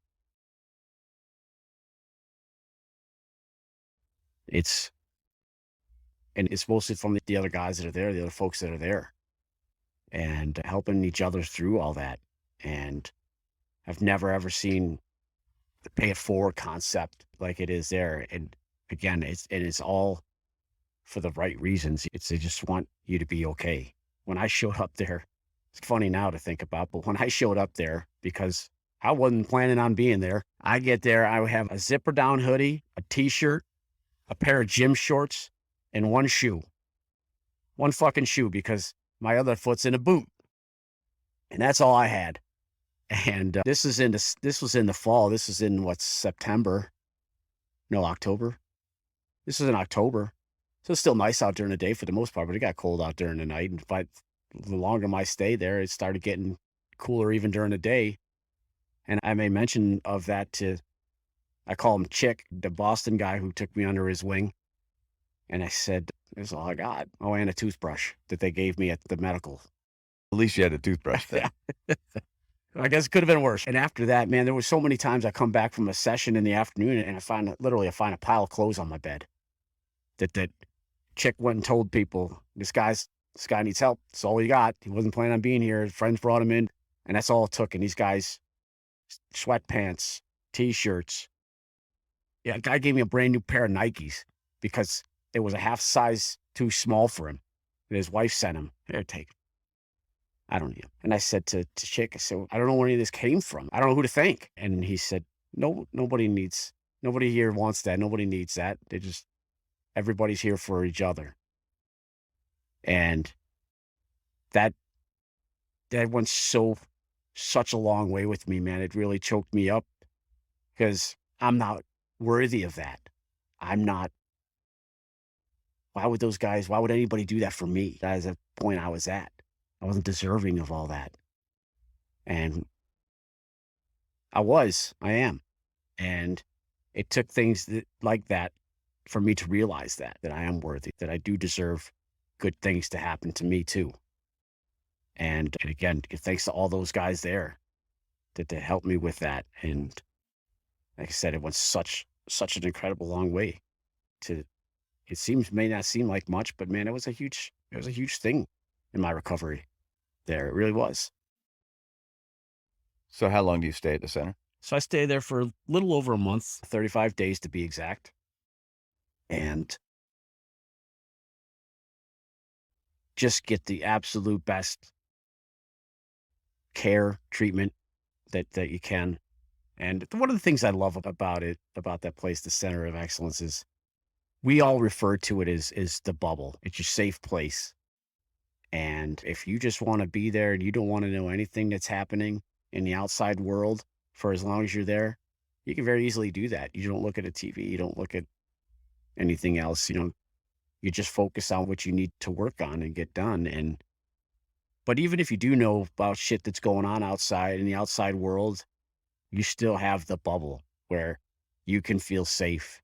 it's it's mostly from the other guys that are there, the other folks that are there, and helping each other through all that. And I've never ever seen the pay it forward concept like it is there. And again, it's all for the right reasons. They just want you to be okay. When I showed up there, it's funny now to think about, but when I showed up there, because I wasn't planning on being there, I get there, I would have a zipper down hoodie, a t-shirt, a pair of gym shorts, and one shoe. One fucking shoe, because my other foot's in a boot. And that's all I had. And this was in the fall. This was in, what, September? No, October. This is in October. So it's still nice out during the day for the most part, but it got cold out during the night. And the longer my stay there, it started getting cooler even during the day. And I made mention of that to, I call him Chick, the Boston guy who took me under his wing. And I said, "This is all I got." Oh, and a toothbrush that they gave me at the medical. At least you had a toothbrush then. Yeah. I guess it could have been worse. And after that, man, there was so many times I come back from a session in the afternoon and I find a pile of clothes on my bed. That Chick went and told people, this guy needs help. That's all he got. He wasn't planning on being here. His friends brought him in, and that's all it took. And these guys, sweatpants, t-shirts. Yeah, a guy gave me a brand new pair of Nikes because it was a half size too small for him. And his wife sent him. Here, take it. I don't need them. And I said to Chick, I said, "I don't know where any of this came from. I don't know who to thank." And he said, "No, nobody here wants that. Nobody needs that. Everybody's here for each other." And that, that went such a long way with me, man. It really choked me up because I'm not worthy of that. I'm not, why would anybody do that for me? That is the point I was at. I wasn't deserving of all that. And I am. And it took things like that for me to realize that I am worthy, that I do deserve good things to happen to me too. And again, thanks to all those guys there that helped me with that. And like I said, it went such an incredible long way to, may not seem like much, but man, it was a huge thing in my recovery there. It really was. So how long do you stay at the center? So I stayed there for a little over a month, 35 days to be exact. And just get the absolute best care, treatment that you can. And one of the things I love about that place, the Center of Excellence, is we all refer to it as the bubble. It's your safe place. And if you just want to be there and you don't want to know anything that's happening in the outside world for as long as you're there, you can very easily do that. You don't look at a TV, you don't look at anything else, you just focus on what you need to work on and get done. But even if you do know about shit that's going on outside in the outside world, you still have the bubble where you can feel safe,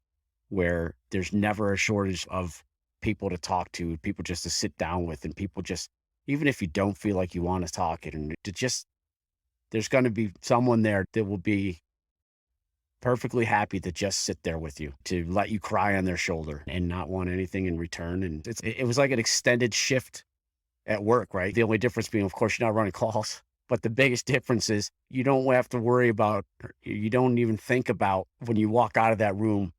where there's never a shortage of people to talk to, people just to sit down with, and people just, even if you don't feel like you want to talk it, and there's going to be someone there that will be perfectly happy to just sit there with you, to let you cry on their shoulder and not want anything in return. And it was like an extended shift at work, right? The only difference being, of course, you're not running calls. But the biggest difference is you don't have to worry about, you don't even think about when you walk out of that room,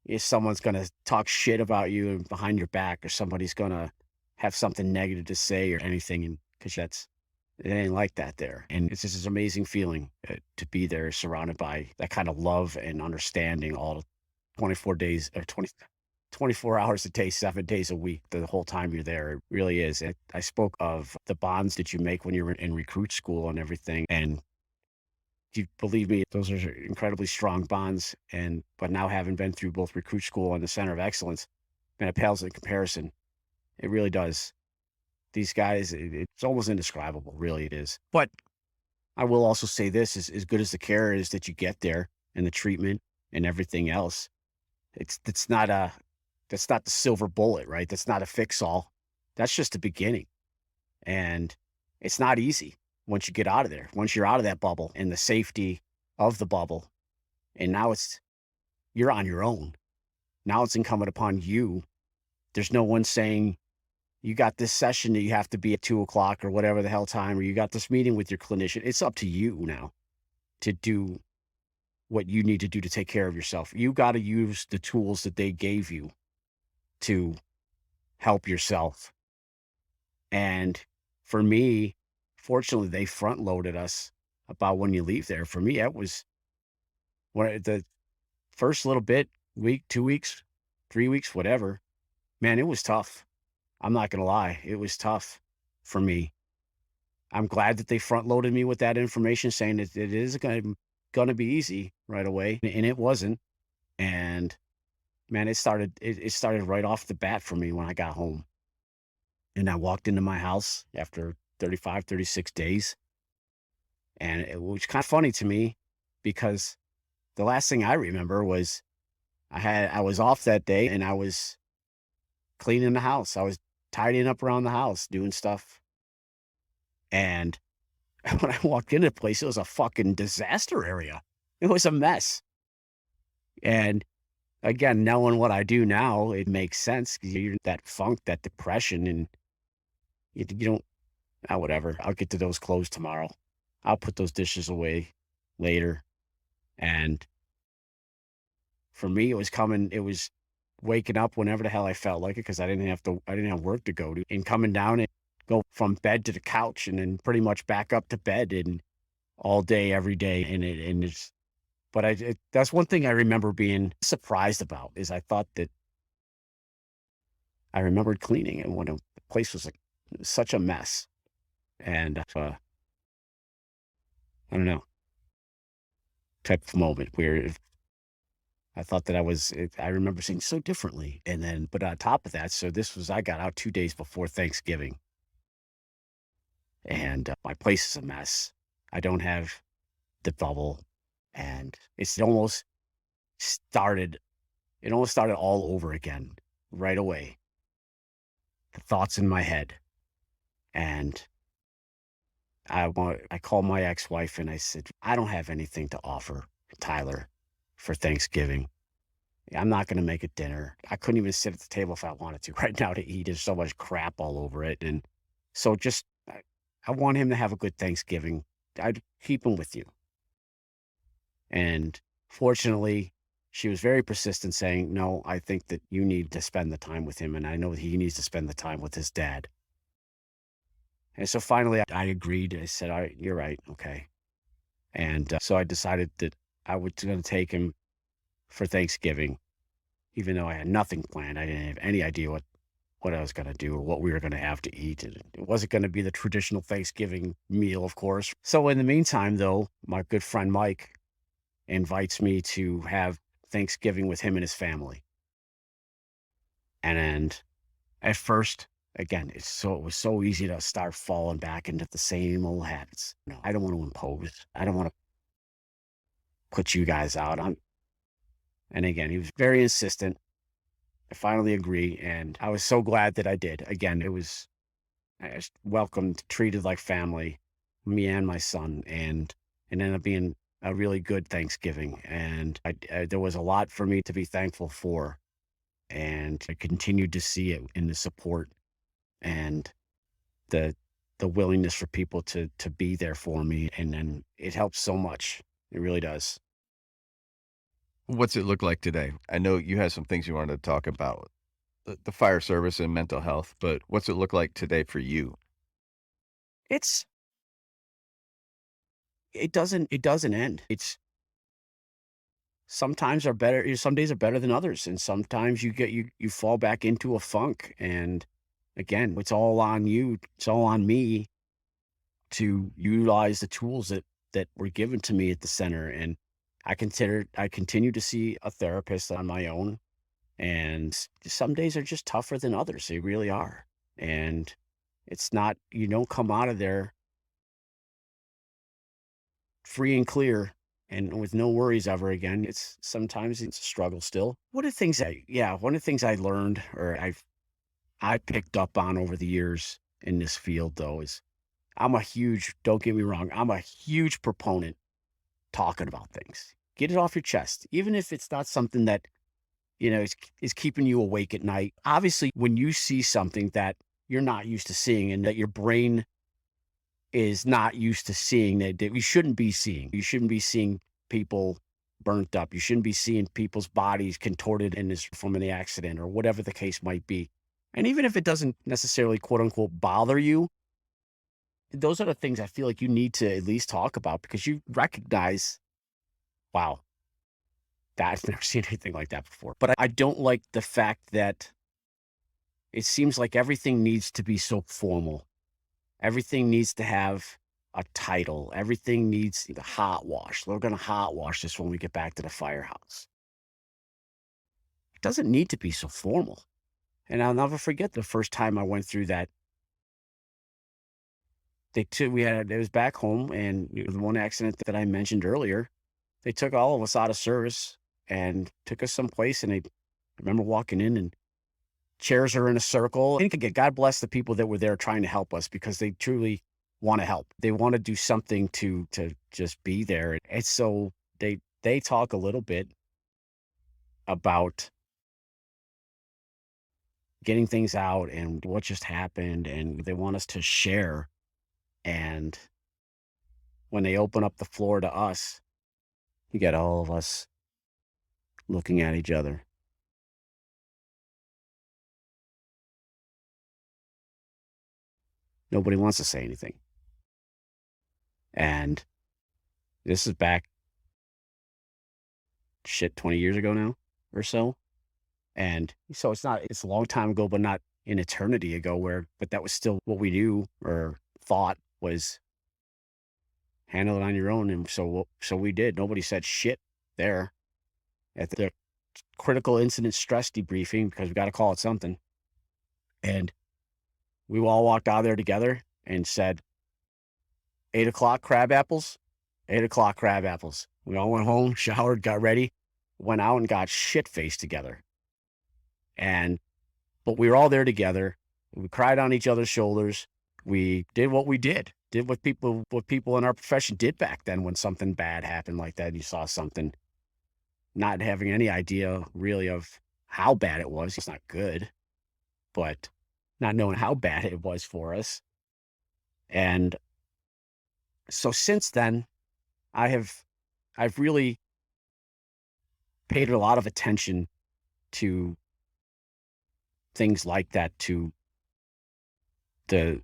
if someone's going to talk shit about you behind your back, or somebody's going to have something negative to say or anything. And because it ain't like that there. And it's just this amazing feeling to be there surrounded by that kind of love and understanding all 24 days or 24 hours a day, 7 days a week, the whole time you're there. It really is. I spoke of the bonds that you make when you're in recruit school and everything. And you believe me, those are incredibly strong bonds. But now having been through both recruit school and the Center of Excellence, man, it pales in comparison. It really does. These guys, it's almost indescribable. Really, it is. But I will also say this, as good as the care is that you get there and the treatment and everything else, that's not the silver bullet, right? That's not a fix all. That's just the beginning. And it's not easy once you get out of there, once you're out of that bubble and the safety of the bubble. And now you're on your own. Now it's incumbent upon you. There's no one saying, you got this session that you have to be at 2:00 or whatever the hell time, or you got this meeting with your clinician. It's up to you now to do what you need to do to take care of yourself. You got to use the tools that they gave you to help yourself. And for me, fortunately, they front loaded us about when you leave there. For me, it was the first little bit, week, 2 weeks, 3 weeks, whatever. Man, it was tough. I'm not going to lie. It was tough for me. I'm glad that they front loaded me with that information, saying that it is going to be easy right away. And it wasn't. And Man, it started right off the bat for me when I got home. And I walked into my house after 35, 36 days, and it was kind of funny to me because the last thing I remember was I was off that day and I was cleaning the house. I was tidying up around the house, doing stuff. And when I walked into the place, it was a fucking disaster area. It was a mess. And again, knowing what I do now, it makes sense 'cause you're that funk, that depression, and you don't, whatever. I'll get to those clothes tomorrow. I'll put those dishes away later. And for me, it was waking up whenever the hell I felt like it because I didn't have work to go to, and coming down and go from bed to the couch and then pretty much back up to bed and all day, every day. And it's, but that's one thing I remember being surprised about is I thought that I remembered cleaning and when the place was like such a mess. And I don't know, type of moment where I thought that I remember seeing so differently. And then, but on top of that, I got out 2 days before Thanksgiving and my place is a mess. I don't have the bubble and started, it almost started all over again right away. The thoughts in my head. And I called my ex-wife and I said, I don't have anything to offer Tyler for Thanksgiving. I'm not gonna make a dinner. I couldn't even sit at the table if I wanted to right now to eat. There's so much crap all over it, and so just I want him to have a good Thanksgiving. I'd keep him with you. And fortunately, she was very persistent saying, "No, I think that you need to spend the time with him, and I know that he needs to spend the time with his dad." And so finally, I agreed. I said, "All right, you're right. Okay." And so I decided that I was gonna take him for Thanksgiving, even though I had nothing planned. I didn't have any idea what I was gonna do or what we were gonna have to eat. And it wasn't gonna be the traditional Thanksgiving meal, of course. So in the meantime, though, my good friend Mike invites me to have Thanksgiving with him and his family. And at first, again, it was so easy to start falling back into the same old habits. No, I don't want to impose. I don't want to put you guys out on. And again, he was very insistent. I finally agree, and I was so glad that I did. Again, I was welcomed, treated like family, me and my son, and it ended up being a really good Thanksgiving. And there was a lot for me to be thankful for, and I continued to see it in the support and the willingness for people to be there for me, and then it helps so much. It really does. What's it look like today? I know you had some things you wanted to talk about, the fire service and mental health, but what's it look like today for you? It's it doesn't end. It's sometimes are better some days are better than others, and sometimes you fall back into a funk, and again, it's all on you. It's all on me to utilize the tools that were given to me at the center, and I continue to see a therapist on my own, and some days are just tougher than others. They really are. And it's not you don't come out of there free and clear and with no worries ever again. It's sometimes it's a struggle still. One of the things I learned or I picked up on over the years in this field though is don't get me wrong, I'm a huge proponent talking about things. Get it off your chest, even if it's not something that, is keeping you awake at night. Obviously, when you see something that you're not used to seeing and that your brain is not used to seeing that you shouldn't be seeing. You shouldn't be seeing people burnt up. You shouldn't be seeing people's bodies contorted from an accident or whatever the case might be. And even if it doesn't necessarily quote unquote bother you, those are the things I feel like you need to at least talk about because you recognize, wow, I've never seen anything like that before. But I don't like the fact that it seems like everything needs to be so formal. Everything needs to have a title. Everything needs the hot wash. We're going to hot wash this when we get back to the firehouse. It doesn't need to be so formal. And I'll never forget the first time I went through that. It was back home, and the one accident that I mentioned earlier, they took all of us out of service and took us someplace. And I remember walking in, and chairs are in a circle. And again, God bless the people that were there trying to help us, because they truly want to help. They want to do something to just be there. And so they talk a little bit about getting things out and what just happened, and they want us to share. And when they open up the floor to us, you get all of us looking at each other. Nobody wants to say anything. And this is back, 20 years ago now or so. And so it's a long time ago, but not an eternity ago, but that was still what we knew or thought was handle it on your own. And so we did. Nobody said shit there at the critical incident stress debriefing, because we got to call it something. And we all walked out of there together and said, 8 o'clock crab apples, 8 o'clock crab apples. We all went home, showered, got ready, went out and got shit faced together. But we were all there together. We cried on each other's shoulders. We did what we did what people in our profession did back then when something bad happened like that. You saw something, not having any idea really of how bad it was. It's not good, but not knowing how bad it was for us. And so since then, I've really paid a lot of attention to things like that, to the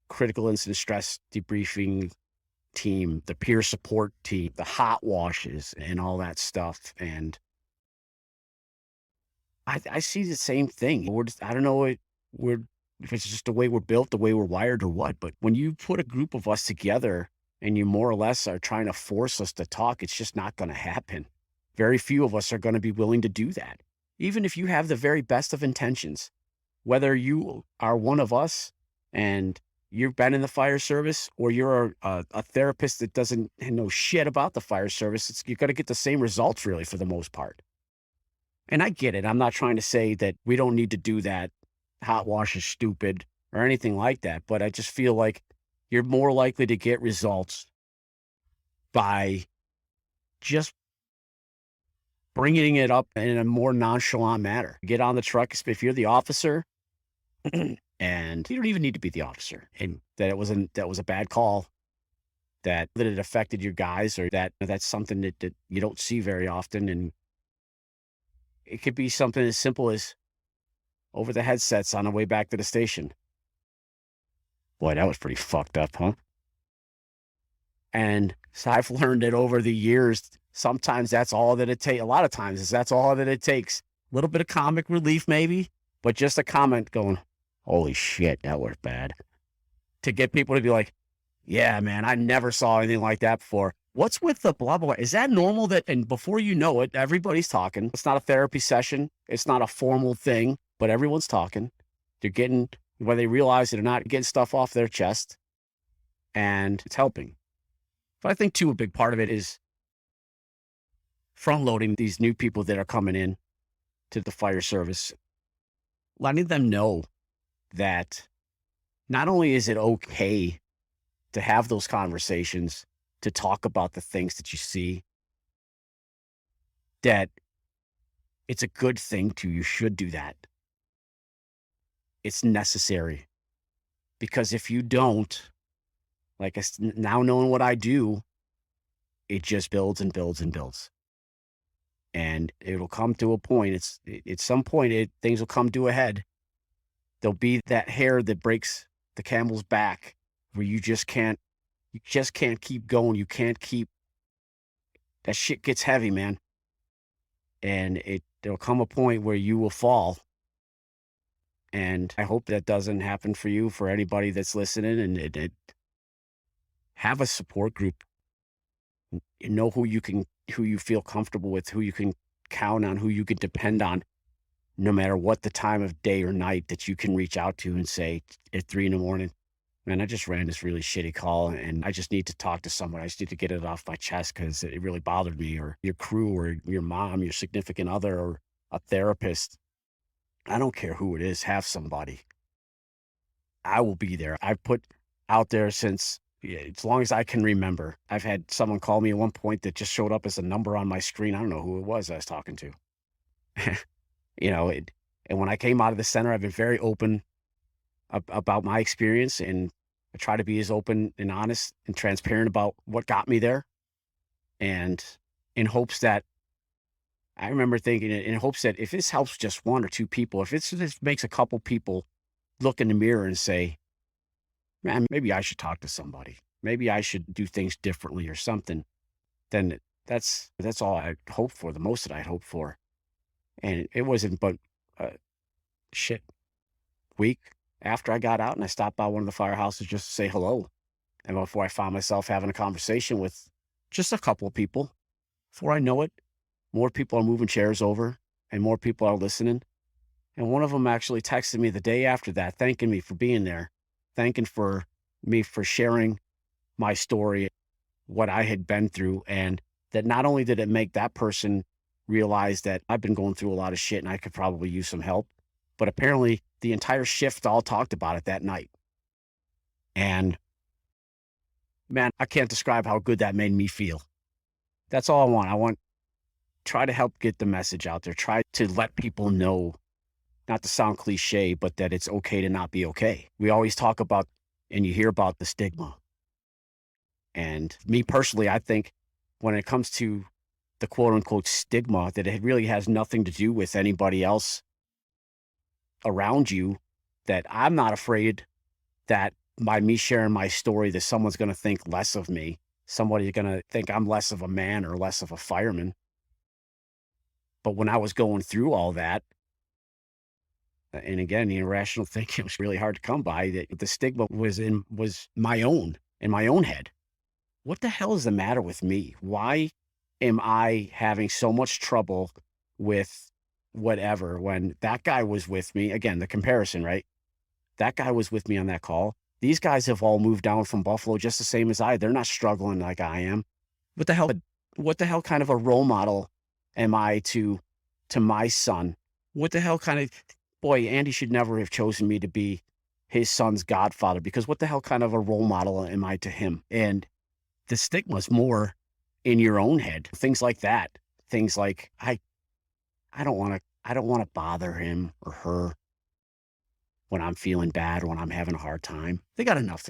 critical incident stress debriefing team, the peer support team, the hot washes and all that stuff. And I see the same thing. I don't know if it's just the way we're built, the way we're wired or what, but when you put a group of us together and you more or less are trying to force us to talk, it's just not going to happen. Very few of us are going to be willing to do that. Even if you have the very best of intentions, whether you are one of us and you've been in the fire service, or you're a therapist that doesn't know shit about the fire service, you're going to get the same results really for the most part. And I get it. I'm not trying to say that we don't need to do that. Hot wash is stupid or anything like that. But I just feel like you're more likely to get results by just bringing it up in a more nonchalant manner. Get on the truck if you're the officer, and you don't even need to be the officer, and that was a bad call, that it affected your guys, or that's something that you don't see very often. And it could be something as simple as over the headsets on the way back to the station. Boy, that was pretty fucked up, huh? And so I've learned that over the years, sometimes that's all that it takes. A lot of times that's all that it takes. A little bit of comic relief maybe, but just a comment going, holy shit, that was bad. To get people to be like, yeah, man, I never saw anything like that before. What's with the blah, blah, blah? Is that normal and before you know it, everybody's talking. It's not a therapy session. It's not a formal thing, but everyone's talking. They're getting, whether they realize it or not, getting stuff off their chest, and it's helping. But I think too, a big part of it is front loading these new people that are coming in to the fire service, letting them know that not only is it okay to have those conversations, to talk about the things that you see, that it's a good thing you should do that. It's necessary, because if you don't, now knowing what I do, it just builds and builds and builds. And it'll come to a point, at some point, things will come to a head. There'll be that hair that breaks the camel's back, where you just can't keep going. You can't keep, that shit gets heavy, man. And there'll come a point where you will fall. And I hope that doesn't happen for you, for anybody that's listening, and have a support group. You know who you feel comfortable with, who you can count on, who you can depend on, no matter what the time of day or night, that you can reach out to and say at 3 in the morning, man, I just ran this really shitty call and I just need to talk to someone. I just need to get it off my chest because it really bothered me, or your crew, or your mom, your significant other, or a therapist. I don't care who it is, have somebody. I will be there. I've put out there since, yeah, as long as I can remember. I've had someone call me at one point that just showed up as a number on my screen. I don't know who it was I was talking to. You know, and when I came out of the center, I've been very open about my experience, and I try to be as open and honest and transparent about what got me there. And in hopes that, I remember thinking, in hopes that if this helps just one or two people, if this makes a couple people look in the mirror and say, man, maybe I should talk to somebody. Maybe I should do things differently or something. Then that's all I hoped for, the most that I'd hoped for. And it wasn't but a shit week after I got out, and I stopped by one of the firehouses just to say hello. And before I found myself having a conversation with just a couple of people, before I know it, more people are moving chairs over and more people are listening. And one of them actually texted me the day after that, thanking me for being there, thanking for me for sharing my story, what I had been through. And that not only did it make that person realize that I've been going through a lot of shit and I could probably use some help, but apparently the entire shift all talked about it that night. And man, I can't describe how good that made me feel. That's all I want. I want try to help get the message out there. Try to let people know, not to sound cliche, but that it's okay to not be okay. We always talk about, and you hear about, the stigma. And me personally, I think when it comes to the quote unquote stigma, that it really has nothing to do with anybody else around you, that I'm not afraid that by me sharing my story, that someone's going to think less of me. Somebody's going to think I'm less of a man or less of a fireman. But when I was going through all that, and again, the irrational thinking was really hard to come by, that the stigma was my own, in my own head. What the hell is the matter with me? Why am I having so much trouble with whatever, when that guy was with me? Again, the comparison, right? That guy was with me on that call. These guys have all moved down from Buffalo just the same as I. They're not struggling like I am. What the hell? What the hell kind of a role model am I to my son? What the hell kind of, boy, Andy should never have chosen me to be his son's godfather, because what the hell kind of a role model am I to him? And the stigma's more in your own head. Things like that. Things like, I don't want to bother him or her when I'm feeling bad or when I'm having a hard time. They got enough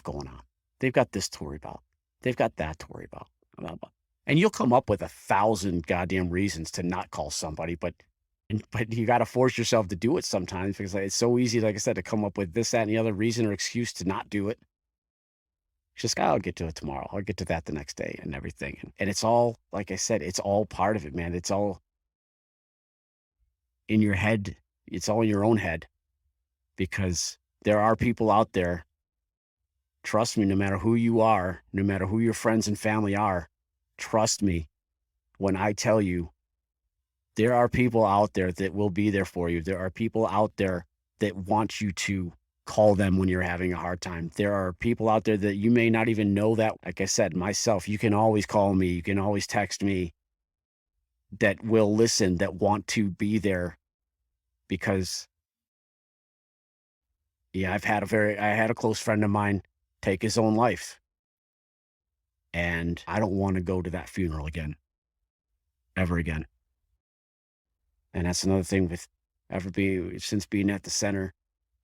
going on. They've got this to worry about. They've got that to worry about. Blah, blah. And you'll come up with 1,000 goddamn reasons to not call somebody, but you got to force yourself to do it sometimes, because it's so easy, like I said, to come up with this, that, and the other reason or excuse to not do it. Just, I'll get to it tomorrow. I'll get to that the next day and everything. And it's all, like I said, it's all part of it, man. It's all in your head. It's all in your own head, because there are people out there, trust me, no matter who you are, no matter who your friends and family are, trust me when I tell you, there are people out there that will be there for you. There are people out there that want you to call them when you're having a hard time. There are people out there that you may not even know that. Like I said, myself, you can always call me. You can always text me, that will listen, that want to be there. Because, yeah, I had a close friend of mine take his own life. And I don't want to go to that funeral again, ever again. And that's another thing with since being at the center,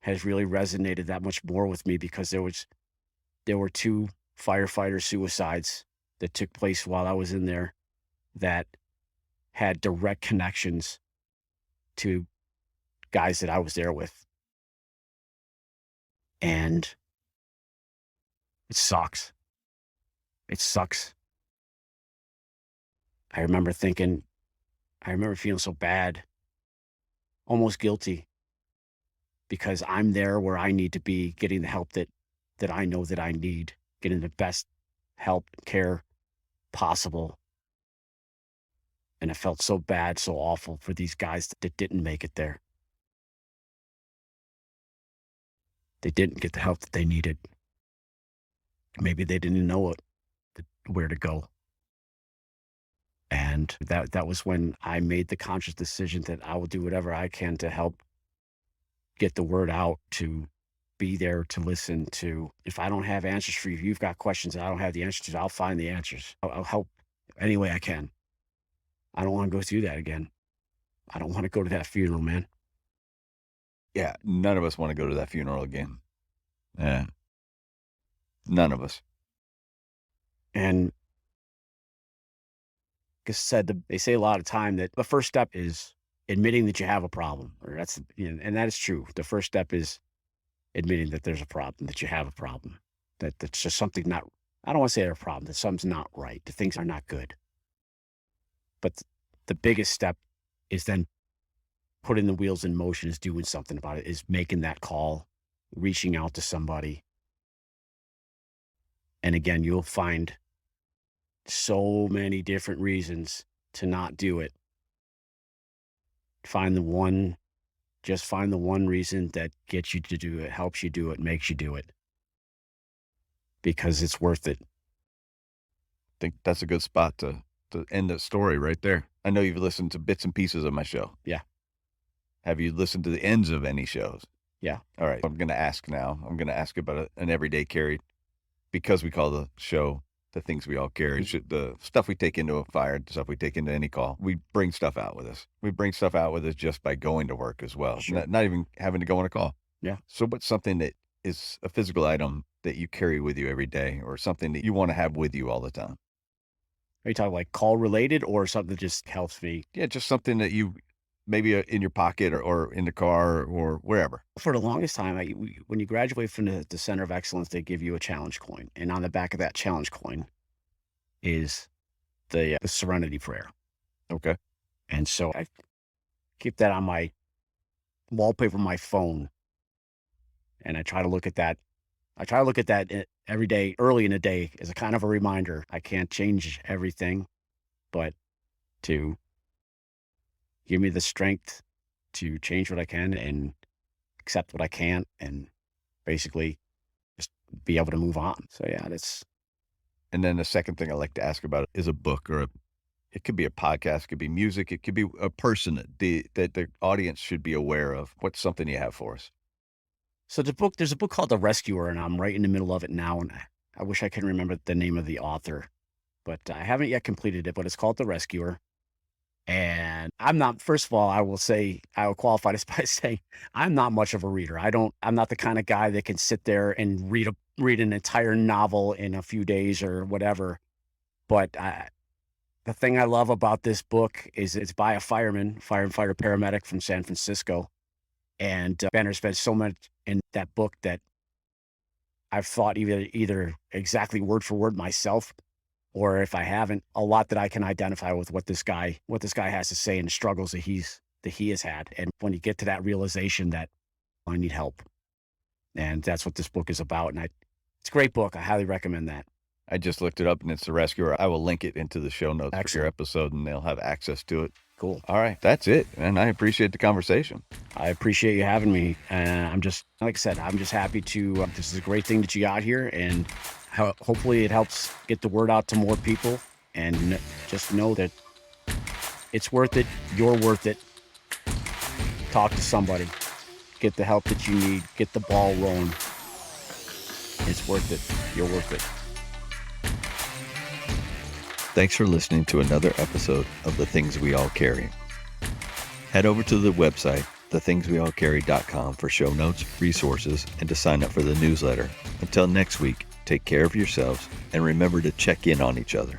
has really resonated that much more with me, because there were 2 firefighter suicides that took place while I was in there, that had direct connections to guys that I was there with. And it sucks. It sucks. I remember feeling so bad, almost guilty, because I'm there where I need to be, getting the help that I know that I need, getting the best help and care possible. And I felt so bad, so awful for these guys that didn't make it there. They didn't get the help that they needed. Maybe they didn't know where to go. And that was when I made the conscious decision that I will do whatever I can to help get the word out, to be there, to listen to. If I don't have answers for you, if you've got questions that I don't have the answers to, I'll find the answers. I'll help any way I can. I don't want to go through that again. I don't want to go to that funeral, man. Yeah, none of us want to go to that funeral again. Yeah. None of us. And like I said, they say a lot of time that the first step is admitting that you have a problem, or and that is true. The first step is admitting that there's a problem, that you have a problem, that's just something not. I don't want to say a problem, that something's not right, that things are not good. But the biggest step is then putting the wheels in motion, is doing something about it, is making that call, reaching out to somebody. And again, you'll find so many different reasons to not do it. Just find the one reason that gets you to do it, helps you do it, makes you do it. Because it's worth it. I think that's a good spot to end the story right there. I know you've listened to bits and pieces of my show. Yeah. Have you listened to the ends of any shows? Yeah. All right. I'm going to ask now. I'm going to ask about an everyday carry, because we call the show The Things We All Carry. The stuff we take into a fire, the stuff we take into any call. We bring stuff out with us. We bring stuff out with us just by going to work as well. Sure. Not even having to go on a call. Yeah. So what's something that is a physical item that you carry with you every day, or something that you want to have with you all the time? Are you talking like call related, or something that just helps me? Yeah, just something that you maybe in your pocket or in the car or wherever. For the longest time, when you graduate from the Center of Excellence, they give you a challenge coin. And on the back of that challenge coin is the Serenity Prayer. Okay. And so I keep that on my wallpaper, my phone. And I try to look at that. Every day, early in the day, as a kind of a reminder. I can't change everything, but to give me the strength to change what I can and accept what I can't, and basically just be able to move on. So yeah, And then the second thing I like to ask about is a book, or it could be a podcast, it could be music, it could be a person that the audience should be aware of. What's something you have for us? So there's a book called The Rescuer, and I'm right in the middle of it now. And I wish I can remember the name of the author, but I haven't yet completed it, but it's called The Rescuer. And first of all, I will qualify this by saying I'm not much of a reader. I'm not the kind of guy that can sit there and read an entire novel in a few days or whatever. But the thing I love about this book is it's by a firefighter paramedic from San Francisco. And Banner's spent so much in that book that I've thought either exactly word for word myself, or if I haven't, a lot that I can identify with what this guy has to say and the struggles that he has had. And when you get to that realization that I need help, and that's what this book is about. And it's a great book. I highly recommend that. I just looked it up, and it's The Rescuer. I will link it into the show notes for your episode, and they'll have access to it. Cool. All right. That's it. And I appreciate the conversation. I appreciate you having me. And I'm just, like I said, I'm just happy to, this is a great thing that you got here, and hopefully it helps get the word out to more people, and just know that it's worth it. You're worth it. Talk to somebody, get the help that you need, get the ball rolling. It's worth it. You're worth it. Thanks for listening to another episode of The Things We All Carry. Head over to the website, thethingsweallcarry.com, for show notes, resources, and to sign up for the newsletter. Until next week, take care of yourselves and remember to check in on each other.